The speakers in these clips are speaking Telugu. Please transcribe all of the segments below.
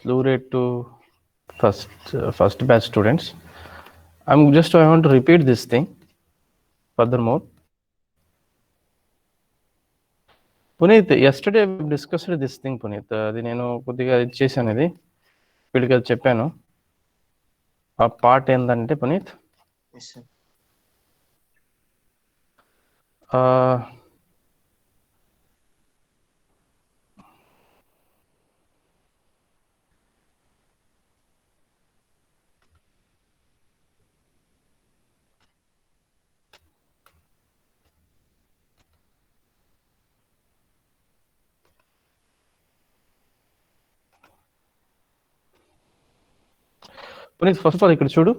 slew rate to first batch students. I want to repeat this thing furthermore. Puneet, yesterday we discussed this thing, Puneet. అది నేను కొద్దిగా చేశాను, ఇది వీడికి అది చెప్పాను. ఆ పార్ట్ ఏంటంటే Puneeth, Puneeth first of all ఇక్కడ చూడు,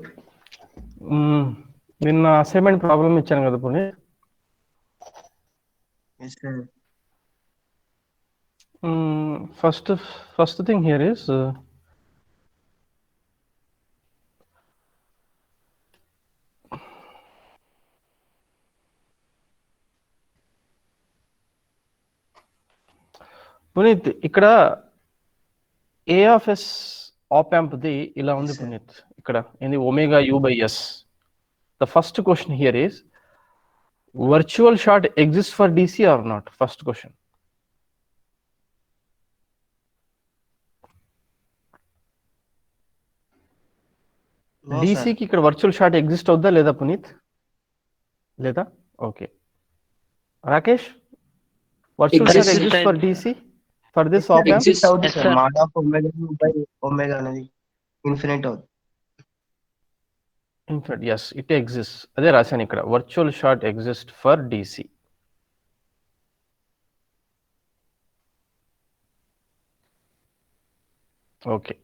నిన్న అసైన్మెంట్ ప్రాబ్లం ఇచ్చాను కదా Puneeth. First thing here is Puneeth, ఇక్కడ ఏ ఆఫ్ ఎస్ ఆప్ యాంప్ది ఇలా ఉంది పునీత్. ఇక్కడ ఏంది omega U by S. The first question here is virtual short exists for DC or not? First question. No, DC ki ikkada virtual short exist avudda leda Puneet? Leda? Okay. Rakesh, virtual short exists for DC for this op amp? Exists out sir. Mod of omega by omega anadi infinite out. Infinite, yes, it exists. అదే రాశాను ఇక్కడ, virtual short exist for DC. Okay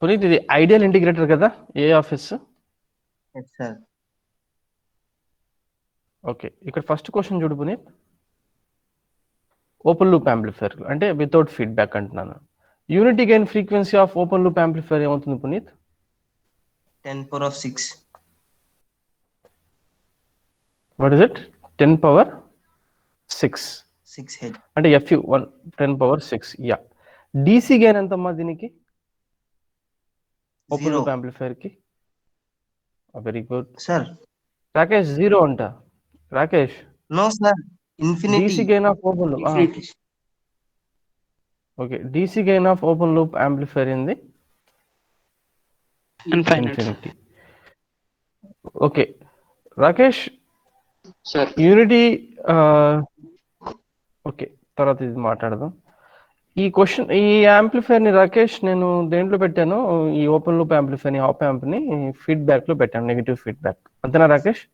Puneeth, ఇది ఐడియల్ ఇంటిగ్రేటర్ కదా ఏ ఆఫ్ ఎస్? ఓకే, ఇక్కడ ఫస్ట్ క్వశ్చన్ చూడు పునీత్. ఓపెన్ లూప్ యాంప్లిఫైర్ అంటే వితౌట్ ఫీడ్బ్యాక్ అంటున్నాను. Unity gain frequency of open loop amplifier ఏమవుతుంది Puneeth? 10 power of 6. What is it? 10 power 6. 6 head. అంటే FU 10 power 6. Yeah. DC gain ఎంతమ్మా దీనికి? ఓపెన్ లూప్ యాంప్లిఫైర్ కి? Very good sir. రాకేష్ 0 అంట. Rakesh no sir, infinity. DC gain of open loop. Okay, DC gain of open loop amplifier ఏంది? Infinity. Okay Rakesh sir, unity okay తర్వాత ఇది మాట్లాడదాం. ఈ క్వశ్చన్, ఈ యాంప్లిఫైర్ ని రాకేష్ నేను దేంట్లో పెట్టాను? ఈ ఓపెన్ లూప్ యాంప్లిఫైర్ ని, ఆప్ యాంప్ ని ఫీడ్బ్యాక్ లో పెట్టాను, నెగిటివ్ ఫీడ్బ్యాక్. అంతేనా రాకేష్?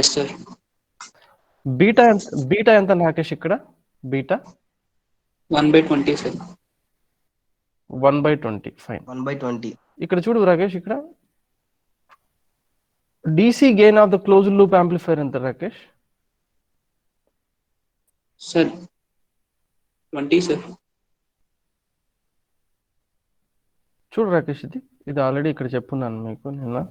Yes sir. బీటా ఎంత రాకేష్ ఇక్కడ? Beta 1/20 sir. 1/20. ఫైన్, 1/20. ఇక్కడ చూడు రాకేష్, ఇక్కడ DC gain of the closed loop amplifier ఎంత రాకేష్? Sir 20 sir. చూడు రాకేష్, ఇది ఆల్రెడీ ఇక్కడ చెప్పున్నాను మీకు నిన్న.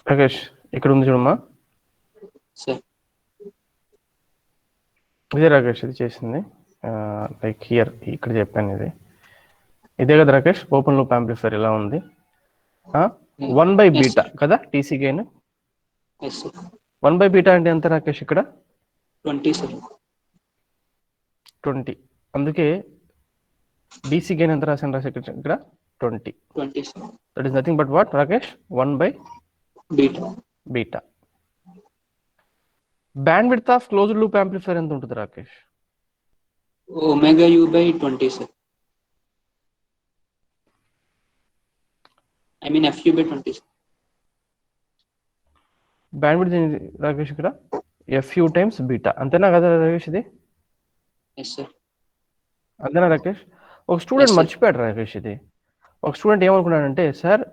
రాకేష్ ఇక్కడ ఉంది చూడమ్మా. సార్ ఇదే రాకేష్ ఇది చేసింది, లైక్ హియర్ ఇక్కడ చెప్పాను. ఇదే కదా రాకేష్ ఓపెన్ లూప్ యాంప్లిఫైర్ ఇలా ఉంది. 1/β కదా DC గెయిన్? 1/β అంటే ఎంత రాకేష్ ఇక్కడ? 20 సార్. 20. అందుకే DC గెయిన్ ఎంత రాశాను రాసి ఇక్కడ? 20. That is nothing but what Rakesh? 1/β. Bandwidth of closed loop amplifier ఎంత ఉంటుంది రాకేష్? omega u/20 సార్. I mean FU by 20, sir. Bandwidth Rakesh ఇక్కడ FU టైమ్స్ బీటా, అంతేనా కదా రాకేష్? ఇది Yes, sir. అంతేనా రాకేష్? ఒక స్టూడెంట్ Yes, sir. మర్చిపోయాడు రాకేష్. ఇది ఒక స్టూడెంట్ ఏమనుకున్నాడంటే, సార్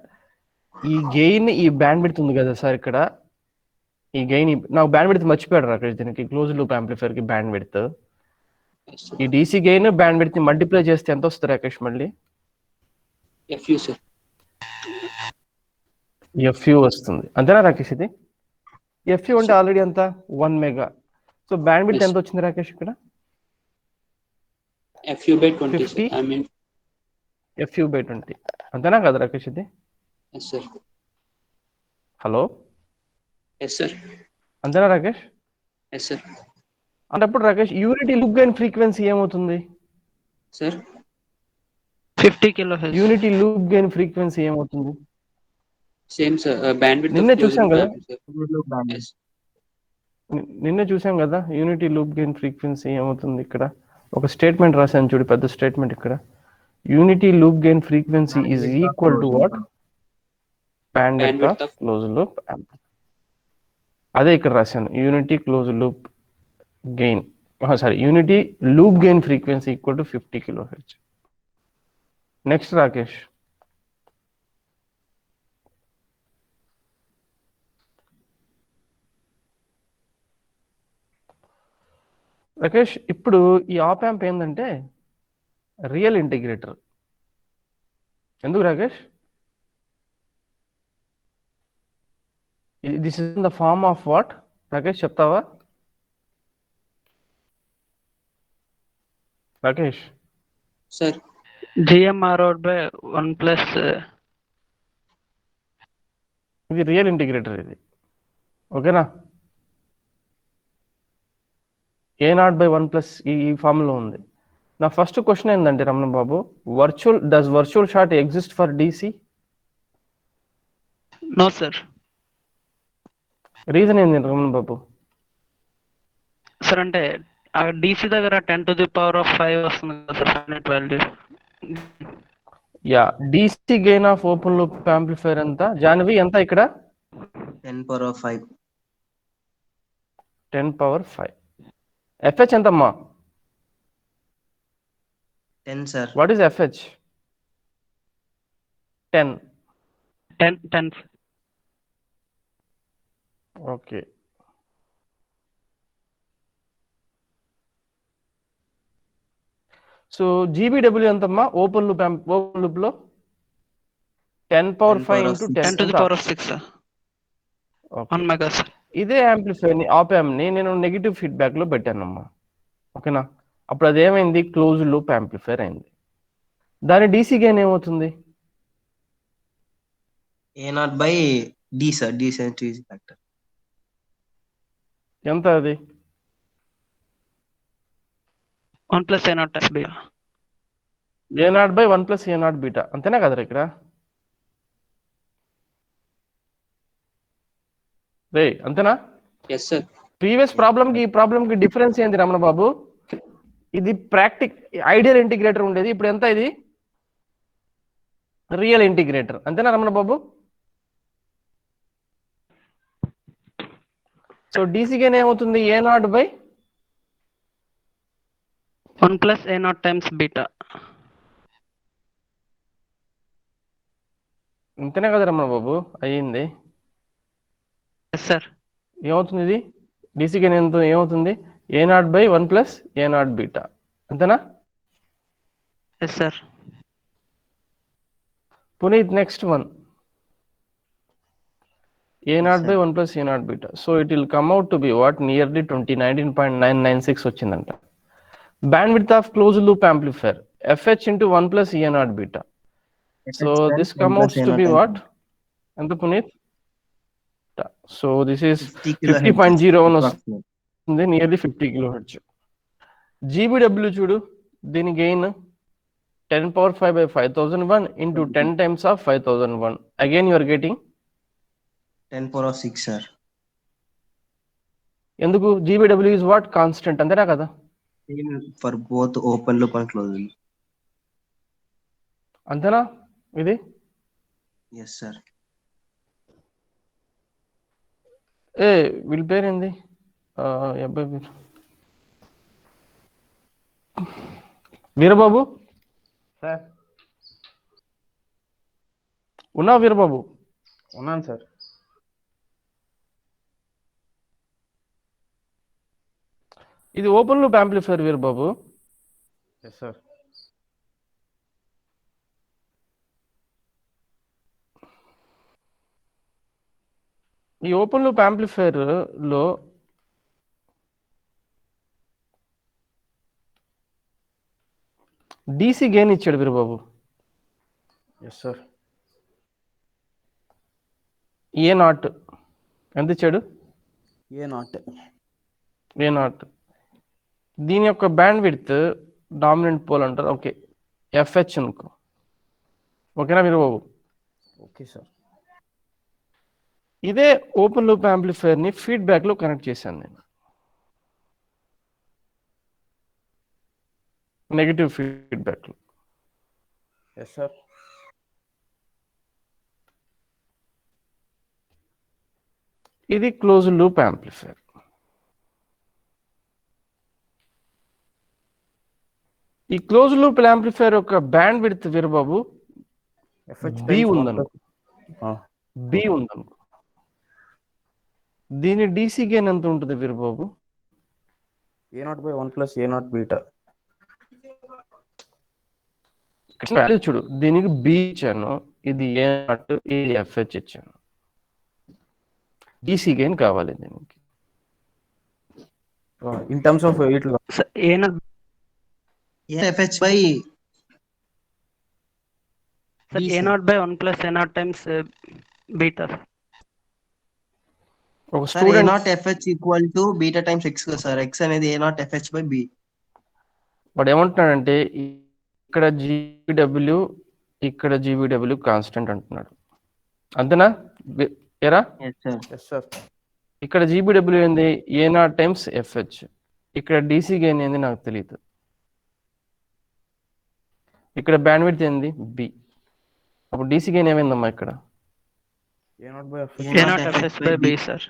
ఈ గెయిన్ ఈ బ్యాండ్విడ్త్ ఉంది కదా సార్, ఇక్కడ ఈ గెయిన్ నాకు బ్యాండ్విడ్త్ మర్చిపోయాడు రాకేష్. దీనికి క్లోజ్ లూప్ యాంప్లిఫైర్ కి బ్యాండ్విడ్త్, Yes, sir. ఈ డీసీ గెయిన్ బ్యాండ్విడ్త్ ని మల్టిప్లై చేస్తే ఎంత వస్తుంది రాకేష్? మళ్ళీ FU, sir. FU వస్తుంది, అంతేనా రాకేష్? ఇది FU అంటే ఆల్రెడీ ఎంత 1 మెగా. So bandwidth Yes. ఎంత వచ్చింది రాకేష్ ఇక్కడ? FU by 20, 50? sir. I mean, FU by 20, అంతేనా కదా రాకేష్? ఇది yes, sir. Hello, Yes, sir. అంతేనా రాకేష్? Yes, sir. అన్నప్పుడు Rakesh unity loop gain frequency ఏమవుతుంది? Sir, 50 kilohertz. Unity loop gain frequency ఏమవుతుంది? same, sir. Bandwidth నిన్నే of closed చూసాం loop కదా. amplifier. Yes. నిన్నే చూసాం కదా, యూనిటీ లూప్ గెయిన్ ఫ్రీక్వెన్సీ ఏమవుతుంది? ఇక్కడ ఒక స్టేట్మెంట్ రాశాను చూడు, పెద్ద స్టేట్మెంట్. ఇక్కడ unity loop gain frequency is equal to what? Bandwidth of close loop amplifier. అదే ఇక్కడ రాశాను, unity close loop gain, sorry, unity loop gain frequency equal to 50 kilohertz. Next Rakesh, Rakesh ఇప్పుడు ఈ ఆప్ యాంప్ ఏంటంటే రియల్ ఇంటిగ్రేటర్. ఎందుకు Rakesh? This is in the form of what Rakesh, చెప్తావా Rakesh? Sir, GMR by 1 plus ఇది రియల్ ఇంటిగ్రేటర్, ఇది ఓకేనా? A0/1 ఈ ఫార్ములా ఉంది. నా ఫస్ట్ క్వశ్చన్ ఏంటంటే Ramana Babu, does virtual short exist for DC? no sir. Reason ఏంది రమణ బాబు? సార్ అంటే ఆ DC దగ్గర 10 to the power of 5 వస్తుంది కదా sir finite value. Yeah, DC gain of open loop amplifier ఎంత జాన్వి? ఎంత ఇక్కడ? 10⁵. 10⁵. FH ఎంతమ్మా? 10, sir. What is FH? 10. 10. Okay, so GBW ఎంతమ్మా ఓపెన్ లూప్ లో? 10⁵ into 10 to the power of 6 sir. 1 mega sir. ఇదే యాంప్లిఫైర్ ని, ఆప్ యాంప్ ని నేను నెగిటివ్ ఫీడ్బ్యాక్ లో పెట్టానమ్మా, ఓకేనా? అప్పుడు అదేమైంది? క్లోజ్ లూప్ యాంప్లిఫైర్ అయింది. దాని DC గెయిన్ ఏమవుతుంది? A0/D, sir. D sensitivity factor. ఎంత అది? 1 plus A0 times B. A0/1 + A0 beta, అంతేనా కదా ఇక్కడ? రే అంతేనా? yes, sir. ప్రీవియస్ ప్రాబ్లమ్ కి ఈ ప్రాబ్లమ్ కి డిఫరెన్స్ ఏంది రమణ బాబు? ఇది ఐడియల్ ఇంటిగ్రేటర్ ఉండేది, ఇప్పుడు ఎంత ఇది? రియల్ ఇంటిగ్రేటర్, అంతేనా రమణ బాబు? సో DC గెయిన్ ఏమవుతుంది? A0/1 plus A0 times beta. అంతేనా కదా రమణ బాబు? అయ్యింది. Yes sir. ఏమవుతుంది ఇది? DC గెయిన్ ఏమవుతుంది? A0/1 + A0 బీటా, అంతేనా? Yes sir. Puneeth, next one. A0/1 + A0 beta. So it will come out to be what? Nearly 19.996 వచ్చిందంట. Bandwidth of close loop amplifier FH into 1 + A0 beta. So this come outs to be what? ఎంత పునీత్? సో దిస్ ఈస్ 50.01 వస్తుంది, నియర్లీ 50 కిలోహెర్ట్జ్. GBW చూడు, దీని gain 10⁵/5001 into 10 times of 5001. Again you are getting 10⁶, sir. ఎందుకు? GBW is what? Constant, అంతేనా కదా? Same for both open loop and closed loop. అంతేనా? ఇది Yes, sir. ఏ వీళ్ళ పేరేంది ఈ అబ్బాయి పేరు వీరబాబు సార్ ఉన్నావా వీరబాబు? ఉన్నాను సార్. ఇది open loop amplifier Veerababu. Yes sir. ఈ ఓపెన్ లూప్ యాంప్లిఫైర్ లో డీసీ గెయిన్ ఇచ్చాడు Veerababu. Yes sir. A naught ఎంత ఇచ్చాడు? A naught. దీని యొక్క బ్యాండ్ విడ్త్ డామినెంట్ పోల్ అంటారు. ఓకే, ఎఫ్హెచ్ అనుకో. ఓకేనా వీరబాబు? Okay sir. ఇదే ఓపెన్ లూప్ యాంప్లిఫైర్ని ఫీడ్బ్యాక్లో కనెక్ట్ చేశాను నేను. నెగిటివ్ ఫీడ్బ్యాక్లో. Yes sir. ఇది క్లోజ్ లూప్ యాంప్లిఫైర్. ఈ క్లోజ్ లూప్ యాంప్లిఫైర్ యొక్క బ్యాండ్ విడ్త్ వీరబాబు బి ఉందనుకో. బి ఉందనుకో. దీని డీసీ గెయిన్ ఎంత ఉంటుంది వీరబాబు? A0/1 + A0 beta. చూడు, దీనికి బి ఇచ్చాను, ఇది ఏ నాట్, ఇది ఎఫ్హెచ్ ఇచ్చాను. డీసీ గెయిన్ కావాలి దీనికి. ఇన్ టర్మ్స్ ఆఫ్ ఇట్లా FH by A0/1 + A0 times beta. ఒక sir, student A0 FH equal to beta times X కదా సార్. X అనేది A0 FH by B. వాడు ఏమంటున్నాడంటే ఇక్కడ జీబీడబ్ల్యూ, ఇక్కడ జీబీడబ్ల్యూ కాన్స్టెంట్ అంటున్నాడు. అంతేనా ఏరా? Yes, sir. Yes sir. ఇక్కడ జీబీడబ్ల్యూ ఏంది? A0 times FH. ఇక్కడ డీసీ గెయిన్ ఏంది నాకు తెలియదు. ఇక్కడ బ్యాండ్ విడ్త్ ఏంది? బి. అప్పుడు డీసీ గెయిన్ ఏమైందమ్మా ఇక్కడ? A0 FH by B, sir.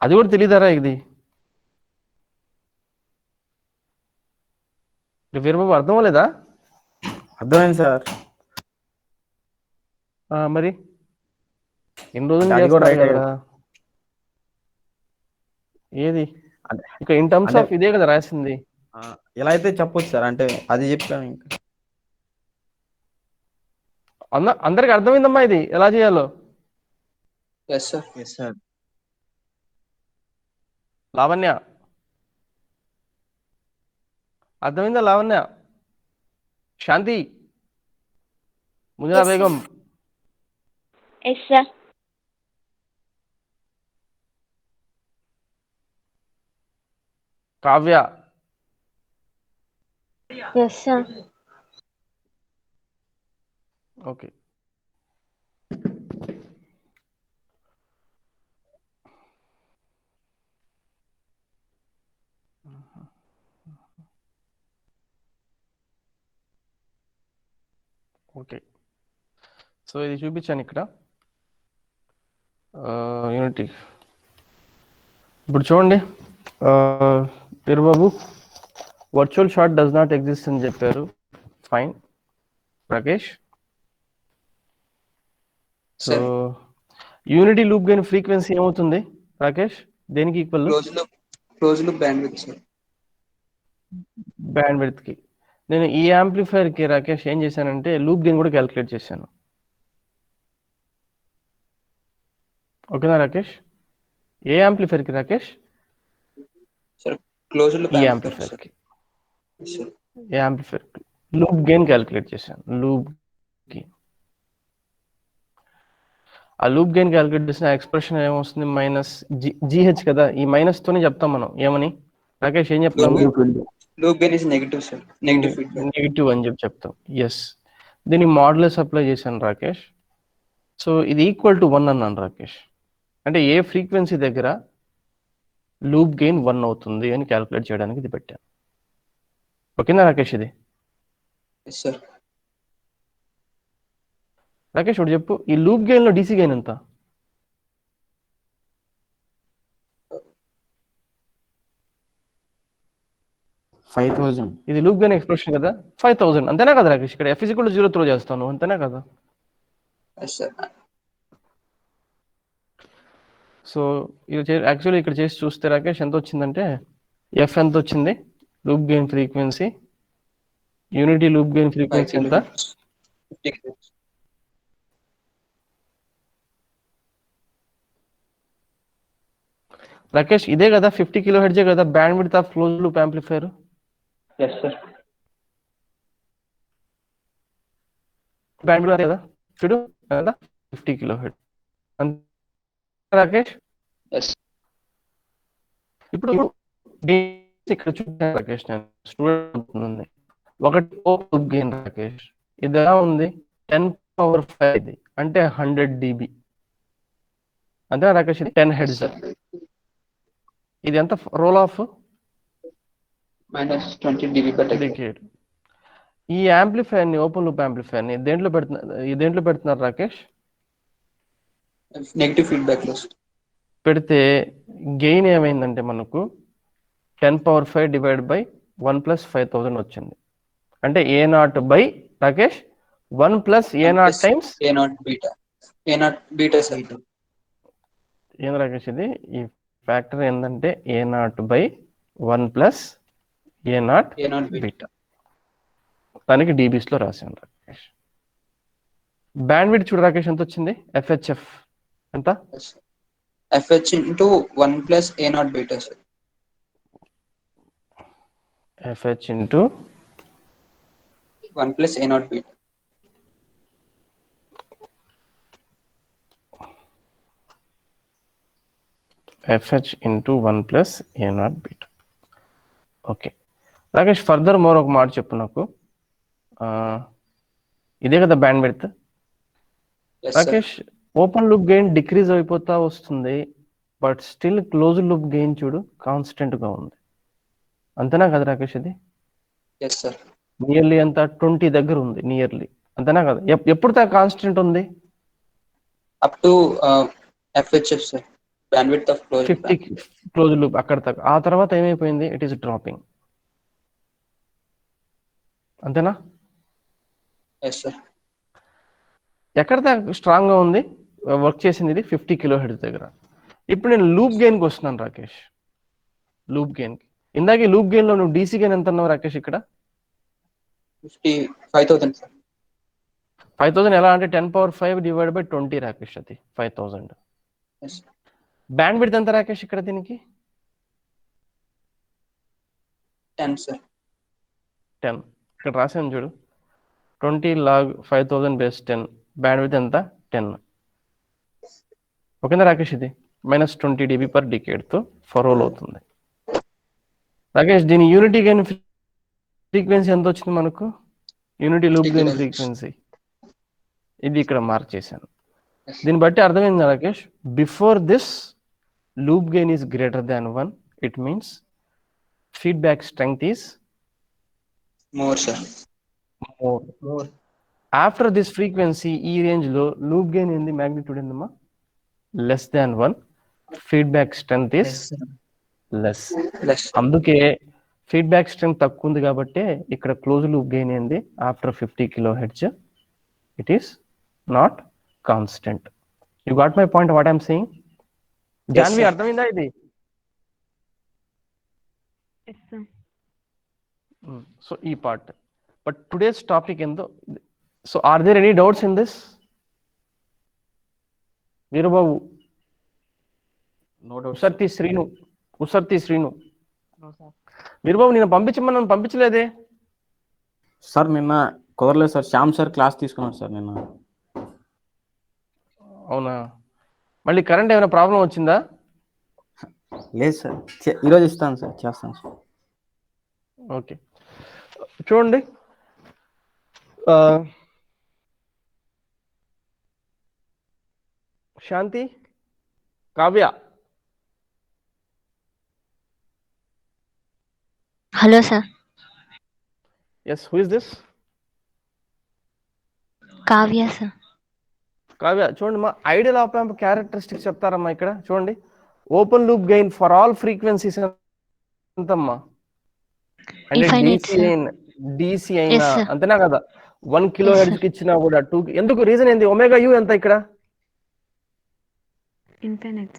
అది కూడా తెలియదారా ఇది? వీరబాబు అర్థం అవ్వలేదా? అర్థమైంది సార్. మరి ఎన్ని రోజులు అది కూడా చేస్తున్నారు right కదా? ఏది అదే. ఇక ఇన్ టర్మ్స్ అదే. ఆఫ్ ఇదే కదా రాసింది. ఎలా అయితే చెప్పొచ్చు సార్, అంటే అది చెప్పాను ఇంకా. అందరికి అర్థమైందమ్మా ఇది ఎలా చేయాలో? Yes sir. Yes, sir. Lavanya అర్థమైందా? లావణ్య, శాంతి, ముజరా Yes, Begum, Yes, sir. Kavya, Yes, sir. Okay. Okay, so ఇది చూపించాను ఇక్కడ యూనిటీ. ఇప్పుడు చూడండి, Veerababu virtual short does not exist అని చెప్పారు. Fine. Rakesh, so sir, unity loop gain frequency ఏమవుతుంది రాకేష్? దేనికి equal? Close loop bandwidth sir. Band width కి. నేను ఈ యాంప్లిఫైర్ కి రాకేష్ ఏం చేశానంటే లూప్ గెయిన్ కూడా క్యాలిక్యులేట్ చేశాను. ఓకేనా రాకేష్? ఏ యాంప్లిఫైర్ కి రాకేష్? క్లోజ్ లూప్ ఈ బ్యాండ్విడ్త్ యాంప్లిఫైర్ సార్. కి. ఏ యాంప్లిఫైర్ కి లూప్ గెయిన్ క్యాలిక్యులేట్ చేశాను. లూప్ కి ఆ లూప్ గెయిన్ క్యాలిక్యులేట్ చేసిన ఎక్స్ప్రెషన్ ఏమొస్తుంది? మైనస్ జిహెచ్ కదా. ఈ మైనస్ తోనే చెప్తాం మనం ఏమని రాకేష్? ఏం చెప్తాము? Loop gain is negative sir. Negative feedback. Negative అని చెప్తాం. ఎస్, దీనికి మాడ్యులస్ అప్లై చేశాను రాకేష్. సో ఇది ఈక్వల్ టు 1 అన్నాను రాకేష్. అంటే ఏ ఫ్రీక్వెన్సీ దగ్గర లూప్ గెయిన్ 1 అవుతుంది అని క్యాలిక్యులేట్ చేయడానికి ఇది పెట్టాను. ఓకేనా రాకేష్? ఇది ఎస్ సార్. రాకేష్ ఒకటి చెప్పు, ఈ లూప్ గెయిన్ లో డీసీ గెయిన్ ఎంత? 5000. ఇది లూప్ గెయిన్ ఎక్స్ప్రెషన్ కదా, 5000 అంతేనా కదా రాకేష్? ఇక్కడ F 0 త్రో చేస్తాను అంతేనా కదా? Yes, sir. సో ఇది యాక్చువల్లీ ఇక్కడ చేసి చూస్తే రాకేష్ ఎంత వచ్చిందంటే, ఎఫ్ ఎంత వచ్చింది loop gain frequency, unity loop gain 5 frequency ఎంత? kilohertz. 50 kilohertz. రాకేష్ ఇదే కదా 50 కిలో హెర్ట్జే కదా band width of close loop amplifier? Yes, sir. Band width కదా చూడు కదా 50 కిలో హెర్ట్జ్ రాకేష్. Yes. ఇప్పుడు ఇక్కడ చూసాను రాకేష్, నేను స్టూడెంట్ ఉంది, ఒకటి లూప్ గెయిన్ రాకేష్, ఇది ఎలా ఉంది 10⁵ ఇది అంటే 100 dB అంతే రాకేష్, ఇది 10 హెర్ట్జ్. ఇది ఎంత roll off? Minus 20 dB per decade. Decade. ఈ యాంప్లిఫైర్ ని, ఓపెన్ లూప్ యాంప్లిఫైర్ ని దేంట్లో పెడుతున్నారు రాకేష్? Negative feedback loss. పెడితే గెయిన్ ఏమైందంటే మనకు 10⁵ డివైడ్ బై 1 + 5000 వచ్చింది. అంటే A0 by Rakesh 1 + A0 times A0 beta. A0 beta, sir. ఏం రాకేష్ ఇది? ఈ ఫ్యాక్టర్ ఏంటంటే A0 by 1 + A0 A0 beta. Beta. దానికి డీబీస్ లో రాశాను రాకేష్. బ్యాండ్ విడ్త్ చూడు రాకేష్ ఎంత వచ్చింది? FHF ఎంత? Yes, sir. FH into 1 + A0 beta, sir. FH into 1 + A0 beta. FH into 1 + A0 beta. Okay Rakesh, further more ఒక మాట చెప్పు నాకు. ఇదే కదా band width Yes, sir. Rakesh. Open loop gain decrease అయిపోతా వస్తుంది, but still close loop gain చూడు కాన్స్టెంట్ గా ఉంది అంతేనా కదా రాకేష్? ఇది Yes, sir. నియర్లీ ఎంత 20 దగ్గర ఉంది నియర్లీ అంతేనా కదా? ఎప్పుడు దా కాన్స్టెంట్ ఉంది? Up to FHF, sir. Bandwidth of closed 50 close loop అక్కడ దాకా. ఆ తర్వాత ఏమైపోయింది? ఇట్ ఈస్ డ్రాపింగ్ అంతేనా? Yes, sir. ఎక్కడ దాకా స్ట్రాంగ్ గా ఉంది వర్క్ చేసింది? ఇది 50 కిలో హెర్ట్జ్ దగ్గర. ఇప్పుడు నేను లూప్ గెయిన్ కి వస్తున్నాను రాకేష్. లూప్ గెయిన్ కి ఇందాక లూప్ గెయిన్ లో నువ్వు డీసీ గెయిన్ ఎంత అన్నావు రాకేష్? ఇక్కడ 55,000, sir. 5000 ఎలా అంటే 10⁵ డివైడ్ బై 20 రాకేష్, అది 5000. Yes. బ్యాండ్ విడ్త్ ఎంత రాకేష్ ఇక్కడ దీనికి? 10, sir. 10. ఇక్కడ రాసాను చూడు, 20 log 5000 బేస్ 10, బ్యాండ్ విడ్త్ ఎంత? 10. ఓకేనా రాకేష్? ఇది -20 dB per decade తో ఫరోల్ అవుతుంది రాకేష్. దీని యూనిటీ గెయిన్ ఫ్రీక్వెన్సీ ఎంత వచ్చింది మనకు? యూనిటీ లూప్ గెయిన్ ఫ్రీక్వెన్సీ ఇది ఇక్కడ మార్క్ చేశాను. దీన్ని బట్టి అర్థమైంది Rakesh, before this loop gain is greater than 1, it means feedback strength is More, sir. More. After this frequency ఈ రేంజ్ లో లూప్ గెయిన్ ఏంది? మ్యాగ్నిట్యూడ్ ఏందమ్మా? Less than 1, feedback strength is Yes, sir. Less. Less. అందుకే ఫీడ్బ్యాక్ స్ట్రెంగ్త్ తక్కువ ఉంది కాబట్టి ఇక్కడ క్లోజ్ లూప్ గెయిన్ ఏంది? After 50 kilo hertz it is not constant. You got my point what I'm saying? Janvi sir. అర్థమైందా ఇది? Yes, sir. సో ఈ పార్ట్. బట్ టుడేస్ టాపిక్ ఏందో, so are there any doubts in this? Veerababu, no doubt. ఉసర్తి శ్రీను. వీరబాబు నేను పంపించమని పంపించలేదే? సార్ నిన్న కుదరలేదు సార్, శ్యామ్ సార్ క్లాస్ తీసుకున్నాడు సార్ నిన్న. అవునా? మళ్ళీ కరెంట్ ఏమైనా ప్రాబ్లం వచ్చిందా? లేదు సార్, ఈరోజు ఇస్తాను సార్, చేస్తాను సార్. ఓకే చూడండి, Shanti, Kavya, Hello, sir. Yes, who is this? Kavya, sir. Kavya చూడండి మా ఐడియల్ ఆప్ యాంప్ క్యారెక్టరిస్టిక్స్ చెప్తారమ్మా ఇక్కడ చూడండి. Open loop gain for all frequencies ఎంతమ్మా? అంటే Infinite, డీసీ sir. అయినా DC అయినా Yes, sir. అంతేనా కదా? 1 కిలో Yes, హెర్ట్జ్ కి ఇచ్చినా కూడా 2 ఎందుకు రీజన్ ఏంది? ఒమేగా యు ఎంత ఇక్కడ? Infinite.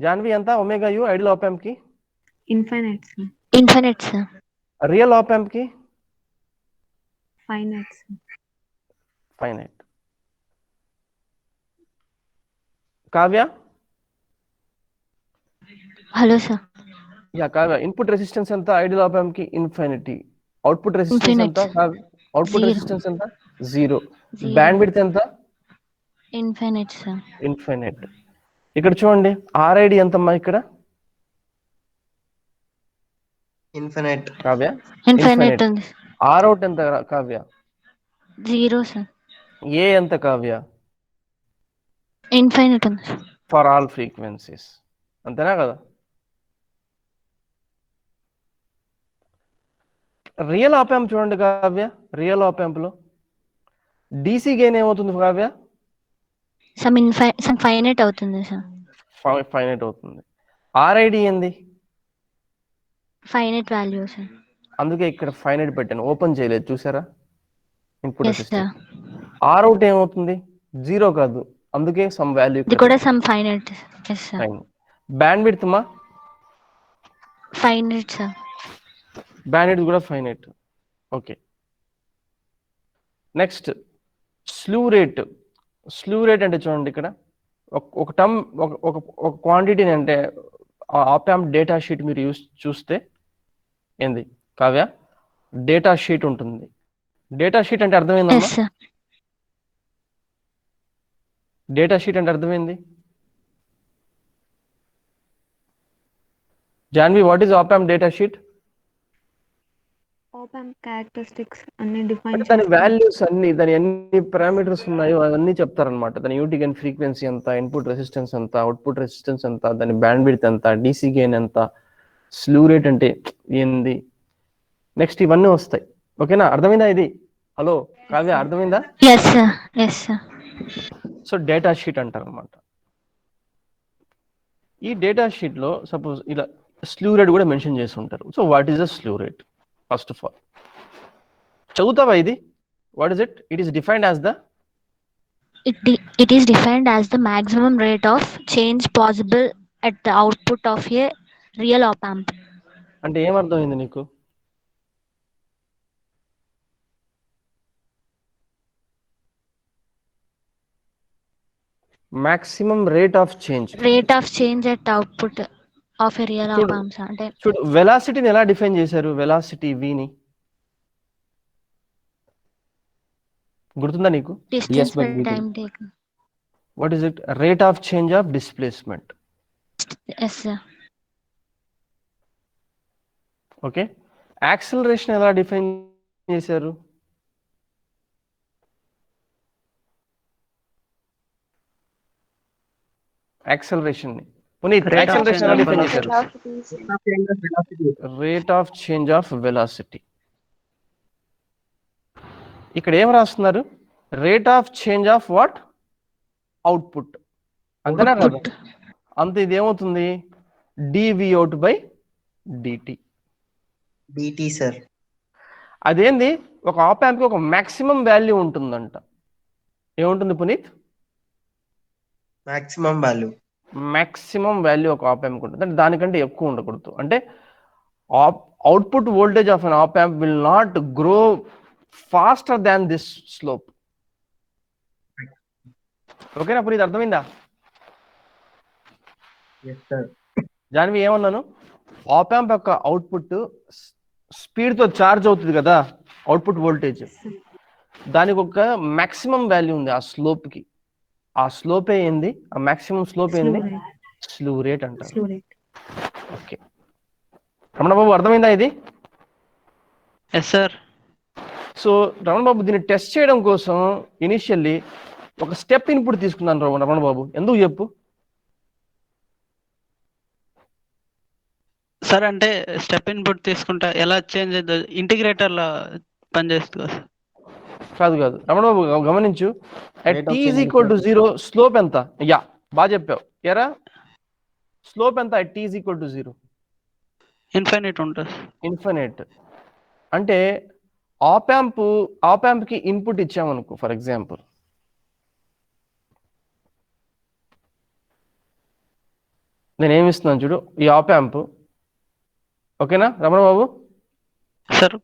జాన్వి ఎంత omega you ideal op amp కి? Infinite, sir. Infinite, sir. Real op amp కి? Finite, sir. Finite. Kavya? Hello, sir. Yeah Kavya input resistance ఎంత ఐడియల్ ఆప్ యాంప్ కి? ఇన్ఫినిటీ. అవుట్పుట్ రెసిస్టెన్స్ ఎంత? Infinite. Output Zero. రెసిస్టెన్స్ ఎంత? 0. Zero. బ్యాండ్ విడ్త్ ఎంత? Infinite, sir. ఇన్ఫినిట్. ఇక్కడ చూడండి ఆర్ఐడి ఎంతమ్మా ఇక్కడ? ఇన్ఫినైట్. కావ్య Infinite ఉంది. ఆర్అవుట్ ఎంత కావ్య? 0, sir. ఏ ఎంత కావ్య? Infinite ఉంది. ఫర్ ఆల్ ఫ్రీక్వెన్సీస్ అంతేనా కదా? రియల్ ఆప్ యాంప్ చూడండి కావ్య, రియల్ ఆప్ యాంప్ లో డీసీ గెయిన్ ఏమవుతుంది కావ్య? Some finite అవుతుంది, sir. ఫైనైట్ అవుతుంది. ఆర్ఐడి ఏంది? Finite value, sir. అందుకే ఇక్కడ ఫైనైట్ పెట్టాను, ఓపెన్ చేయలేదు చూసారా ఇన్పుట్ Yes, sir. ఆర్అవుట్ ఏమవుతుంది? 0 కాదు, అందుకే సమ్ వాల్యూ. ఇది కూడా some finite. Yes, sir. Band width మా? Finite, sir. బ్యాండ్ విడ్త్ కూడా finite. Okay next స్లూ rate. స్లూ rate అంటే చూడండి ఇక్కడ ఒక టర్మ్ ఒక క్వాంటిటీని అంటే ఆప్ యాంప్ డేటా షీట్ మీరు చూస్తే ఏంది కావ్య? డేటా షీట్ ఉంటుంది. డేటా షీట్ అంటే అర్థమైందమ్మా? Yes, sir. డేటా షీట్ అంటే అర్థమైంది? Janvi what is op amp data sheet? Op amp characteristics అన్ని డిఫైన్ అంటే దాని వాల్యూస్ అన్ని, దాని ఎన్ని పారామీటర్స్ ఉన్నాయో అవన్నీ చెప్తారనమాట. దాని యూటీ గెయిన్ ఫ్రీక్వెన్సీ ఎంత, ఇన్పుట్ రెసిస్టెన్స్ ఎంత, అవుట్పుట్ రెసిస్టెన్స్ ఎంత, దాని బ్యాండ్ విడ్త్ ఎంత, డీసీ గెయిన్ ఎంత, స్లూ రేట్ అంటే ఏంది, నెక్స్ట్ ఇవన్నీ వస్తాయి. ఓకేనా? అర్థమైందా ఇది? హలో కావ్య అర్థమైందా? Yes, sir. Yes, sir. So data sheet అంటారు అనమాట. ఈ డేటా షీట్ లో సపోజ్ ఇలా స్లూ రేట్ కూడా మెన్షన్ చేసి ఉంటారు. So what is the slew rate? First of all చదువుతావా ఇది? What is it? It is defined as the It is defined as the maximum rate of change possible at the output of a real op amp. అంటే ఏమర్థమైంది నీకు? Maximum rate of change. Rate of change at output of a real op చూడు. amp, sir. అంటే చూడు వెలాసిటీని ఎలా డిఫైన్ చేశారు? వెలాసిటీ v ని గుర్తుందా నీకు? distance but by we time taken. What is it? Rate of change of displacement. Yes, sir. Okay acceleration ఎలా డిఫైన్ చేశారు? యాక్సిలరేషన్ ని Puneet Rate of acceleration change ఎలా of డిఫైన్ velocity. చేశారు? Rate of change of velocity. ఇక్కడ ఏం రాస్తున్నారు? Rate of change of what? Output. అంతేనా కదా? అంత ఇది ఏమవుతుంది? Dv out by dt. Dt sir. అదేంది? ఒక ఆప్ యాంప్ కి ఒక మాక్సిమం వాల్యూ ఉంటుందంట. ఏముంటుంది Puneet? Maximum value. Maximum value ఒక ఆప్ యాంప్ ఉంటుంది, అంటే దానికంటే ఎక్కువ ఉండకూడదు. అంటే output voltage of an op amp will not grow faster than this slope. ఓకేనా పునీత్? అర్థమైందా? Yes sir. జాన్వి ఏమన్నాను? ఆప్ యాంప్ యొక్క అవుట్పుట్ స్పీడ్ తో ఛార్జ్ అవుతుంది కదా, అవుట్పుట్ వోల్టేజ్, దానికి ఒక మాక్సిమం వాల్యూ ఉంది ఆ స్లోప్ కి. ఆ స్లోప్ ఏంది? ఆ మాక్సిమం స్లోప్ ఏంది? స్లూ రేట్ అంటారు. ఓకే రమణ బాబు అర్థమైందా ఇది? Yes sir. So Ramana Babu దీన్ని టెస్ట్ చేయడం కోసం ఇనిషియల్లీ ఒక స్టెప్ ఇన్పుట్ తీసుకున్నాను రమణ బాబు. ఎందుకు చెప్పు? సార్ అంటే స్టెప్ ఇన్పుట్ తీసుకుంటా ఎలా చేంజ్ అవుతుంది? ఇంటిగ్రేటర్ లా పనిచేస్తుంది కదా సార్. కాదు కాదు రమణ బాబు గమనించు, at Rate of T is change equal to 0 slope ఎంత? యా బాగా చెప్పావు. ఎరా స్లోప్ ఎంత at T is equal to 0? Infinite ఉంటుంది. ఇన్ఫినిట్. అంటే ఆప్ కి ఇన్పుట్ ఇచ్చామనుకో, ఫర్ ఎగ్జాంపుల్ నేను ఏమి ఇస్తున్నాను చూడు, ఈ ఆప్ యాంప్. ఓకేనా రమణ బాబు? సార్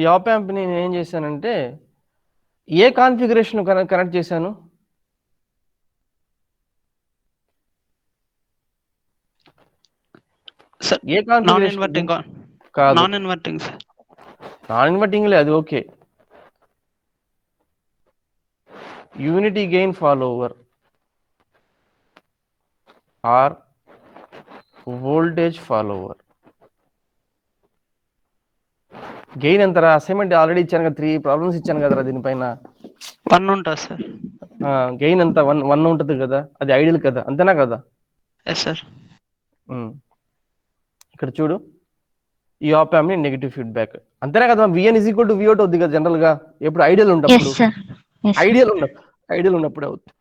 ఈ ఆప్ యాంప్ని నేను ఏం చేశానంటే ఏ కాన్ఫిగరేషన్ కనెక్ట్ చేశాను? సార్ ఏ నాన్ కాన్ఫిగరేషన్? ఇన్వర్టింగ్ కాదు, నాన్ ఇన్వర్టింగ్ సార్. నాన్ ఇన్వర్టింగ్లే, అది okay. Unity gain follower or voltage follower. Gain ఎంతరా? అసైన్మెంట్ ఆల్రెడీ ఇచ్చాను కదా, 3 ప్రాబ్లమ్స్ ఇచ్చాను కదరా దీనిపైన. 1 ఉంటుంది సార్. గెయిన్ ఎంత? 1 ఉంటుంది కదా, అది ఐడియల్ కదా, అంతేనా కదా? Yes sir. ఇక్కడ చూడు, ఈ ఆప్ యాంప్ ని నెగిటివ్ ఫీడ్బ్యాక్, అంతేనా కదా? VN is equal to V out అవుద్ది కదా జనరల్ గా, ఎప్పుడు ఐడియల్ Yes, ఉన్నప్పుడు. sir. Yes. ఐడియల్ ఉన్నప్పుడు అవుతుంది.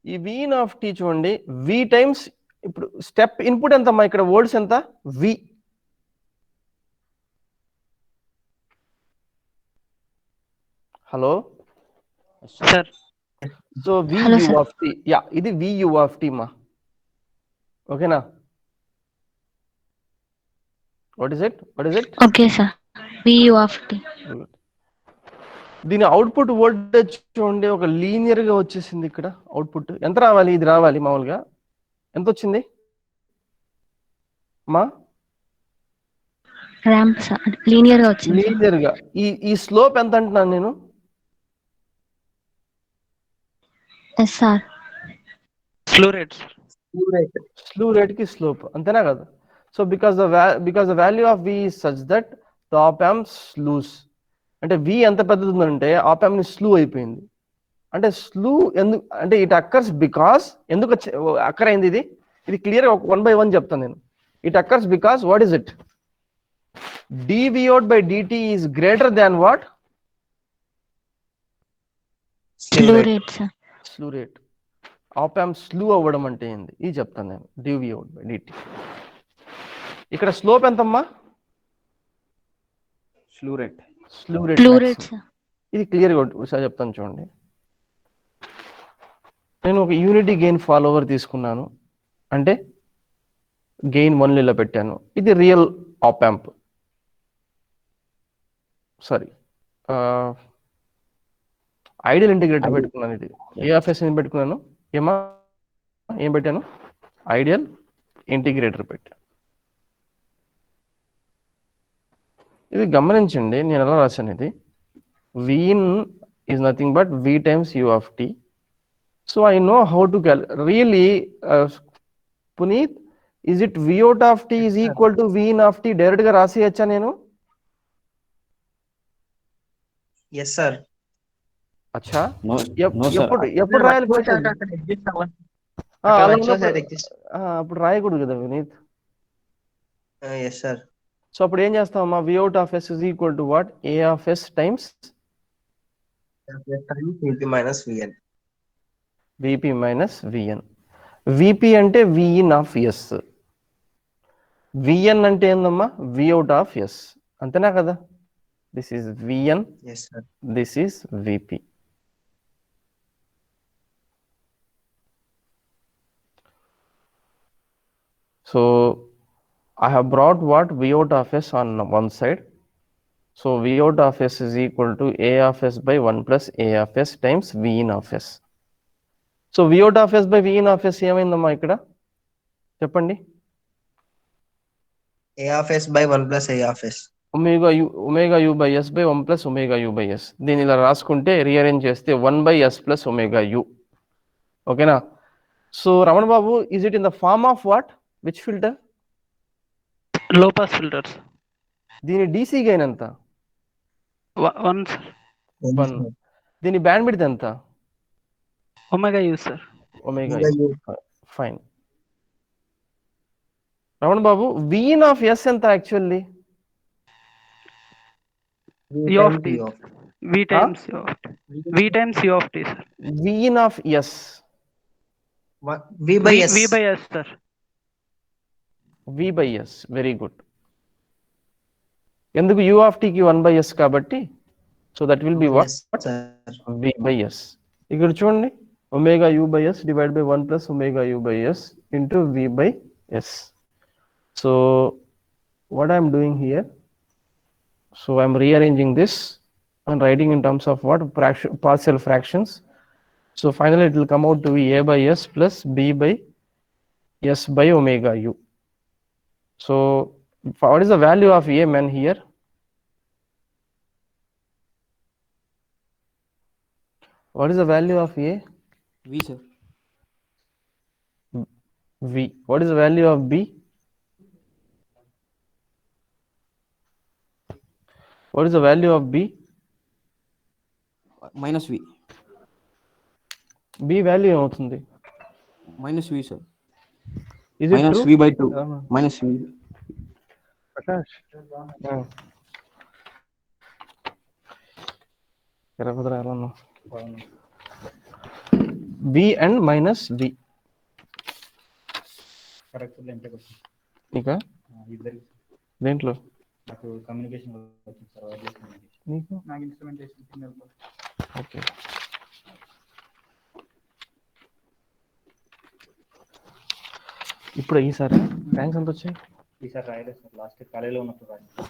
ఈ విన్ ఆఫ్ టీ చూడండి, వి టైమ్స్, ఇప్పుడు స్టెప్ ఇన్పుట్ ఎంతమ్మా ఇక్కడ? వోల్ట్స్ ఎంత? V. Hello sir so V Hello, u sir. Of t, yeah ఇది వి యు ఆఫ్ టీ మా. ఓకేనా? What is it? Okay, sir. VU of T. దీని అవుట్పుట్ వోల్టేజ్ చూడండి, ఒక లీనియర్ గా వచ్చేసింది. ఇక్కడ అవుట్పుట్ ఎంత రావాలి? ఇది రావాలి మామూలుగా. ఎంత వచ్చింది మా? Ramp, sir. Linear గా వచ్చింది, sir. లీనియర్ గా. ఈ స్లోప్ ఎంత అంటున్నాను నేను? Yes, sir. Slow rate sir. Slew rate కి స్లోప్, అంతేనా కదా? So because the value of V such that the op amp slews. అంటే వి ఎంత పెద్దది ఉందంటే ఆప్ యాంప్ ని స్లూ అయిపోయింది. అంటే స్లూ ఎందుకు అంటే ఇట్ అక్కర్స్ బికాస్, ఎందుకు అక్కర్ అయింది ఇది క్లియర్ గా 1 by 1 చెప్తాను నేను. It occurs because what is it? dVout by dt is greater than what? Slew rate, sir. Slew rate. Op amp slew అవ్వడం అంటే ఏంది ఇది చెప్తాను నేను. dVout by dt. ఇక్కడ స్లోప్ ఎంతమ్మా? స్లూ rate. స్లూ rate. Slew rate, sir. ఇది క్లియర్ గా ఒకసారి చెప్తాను చూడండి. నేను ఒక యూనిటీ గెయిన్ ఫాలోవర్ తీసుకున్నాను, అంటే గెయిన్ 1 ఇలా పెట్టాను. ఇది real op amp, sorry ideal integrator పెట్టుకున్నాను. ఇది ఏఎఫ్ఎస్ ఏం పెట్టుకున్నాను? ఏం పెట్టాను? ఐడియల్ ఇంటిగ్రేటర్ పెట్టాను. ఇది గమనించండి, నేను ఎలా రాశాను ఇది. Vin is nothing but V times U of t. So I know how to really, Puneet, is it V out of t is equal to V in of t? Direct గా రాసేయచ్చా నేను? Yes, sir. అచ్చా, No, sir. ఎప్పుడు రాయాలి? అప్పుడు రాయకూడదు కదా వినీత్. Yes, sir. సో అప్పుడు ఏం చేస్తామమ్మా? V out of s is equal to what? A of s times VP minus VN. VP minus VN. VP అంటే V in of s. VN అంటే ఏందమ్మా? V out of s. అంతేనా కదా? This is VN. Yes, sir. This is VP. So I have brought what? V out of s on one side. So V out of s is equal to A of s by 1 plus A of s times V in of s. So V out of s by V in of s ఏమైందమ్మా ఇక్కడ చెప్పండి? A of s by 1 plus A of s. Omega u by s by 1 plus omega u by s. దీన్ని ఇలా రాసుకుంటే రీఅరేంజ్ చేస్తే 1 by s plus omega u. ఓకేనా? So Ramana Babu, is it in the form of what? Which filter? లో పాస్ ఫిల్టర్స్. దీని DC గెయిన్ ఎంత? 1 సార్. 1. దీని బ్యాండ్ విడ్త్ ఎంత? Omega you sir. Omega u. Fine. Ramana Babu, V in of s ఎంత actually? V U of times t. U of V times U of t. V times U of t, sir. V in of S. V by S. V by S, sir. V by S. Very good. ఎందుకు U of t కి 1 by S కాబట్టి so that will be what? Yes, sir. V by S. ఇక్కడ చూడండి omega u by S divided by 1 plus omega u by S into V by S. So what I am doing here, so I am rearranging this and writing in terms of what? Partial fractions. So finally it will come out to be A by S plus B by S by omega u. So what is the value of A, man, here? What is the value of A? V, sir. V. What is the value of B? What is the value of B? Minus V. B value ఏమవుతుంది? Minus V, sir. Is it Minus true? V by 2. Minus V. Prakash. B and minus V. Correct ఎంతకు నీకా ఇద్దరికి దేంట్లో నాకు కమ్యూనికేషన్ వచ్చింది సార్ వైర్లెస్ కమ్యూనికేషన్ నీకు? నాకు ఇన్స్ట్రుమెంటేషన్ సిగ్నల్ ఓకే. ఇప్పుడు ఈసారి ర్యాంక్స్ ఎంత వచ్చాయి? ఈసారి రాయలేదు సార్ లాస్ట్ కాలేజీలో ఉన్నప్పుడు రాయలేదు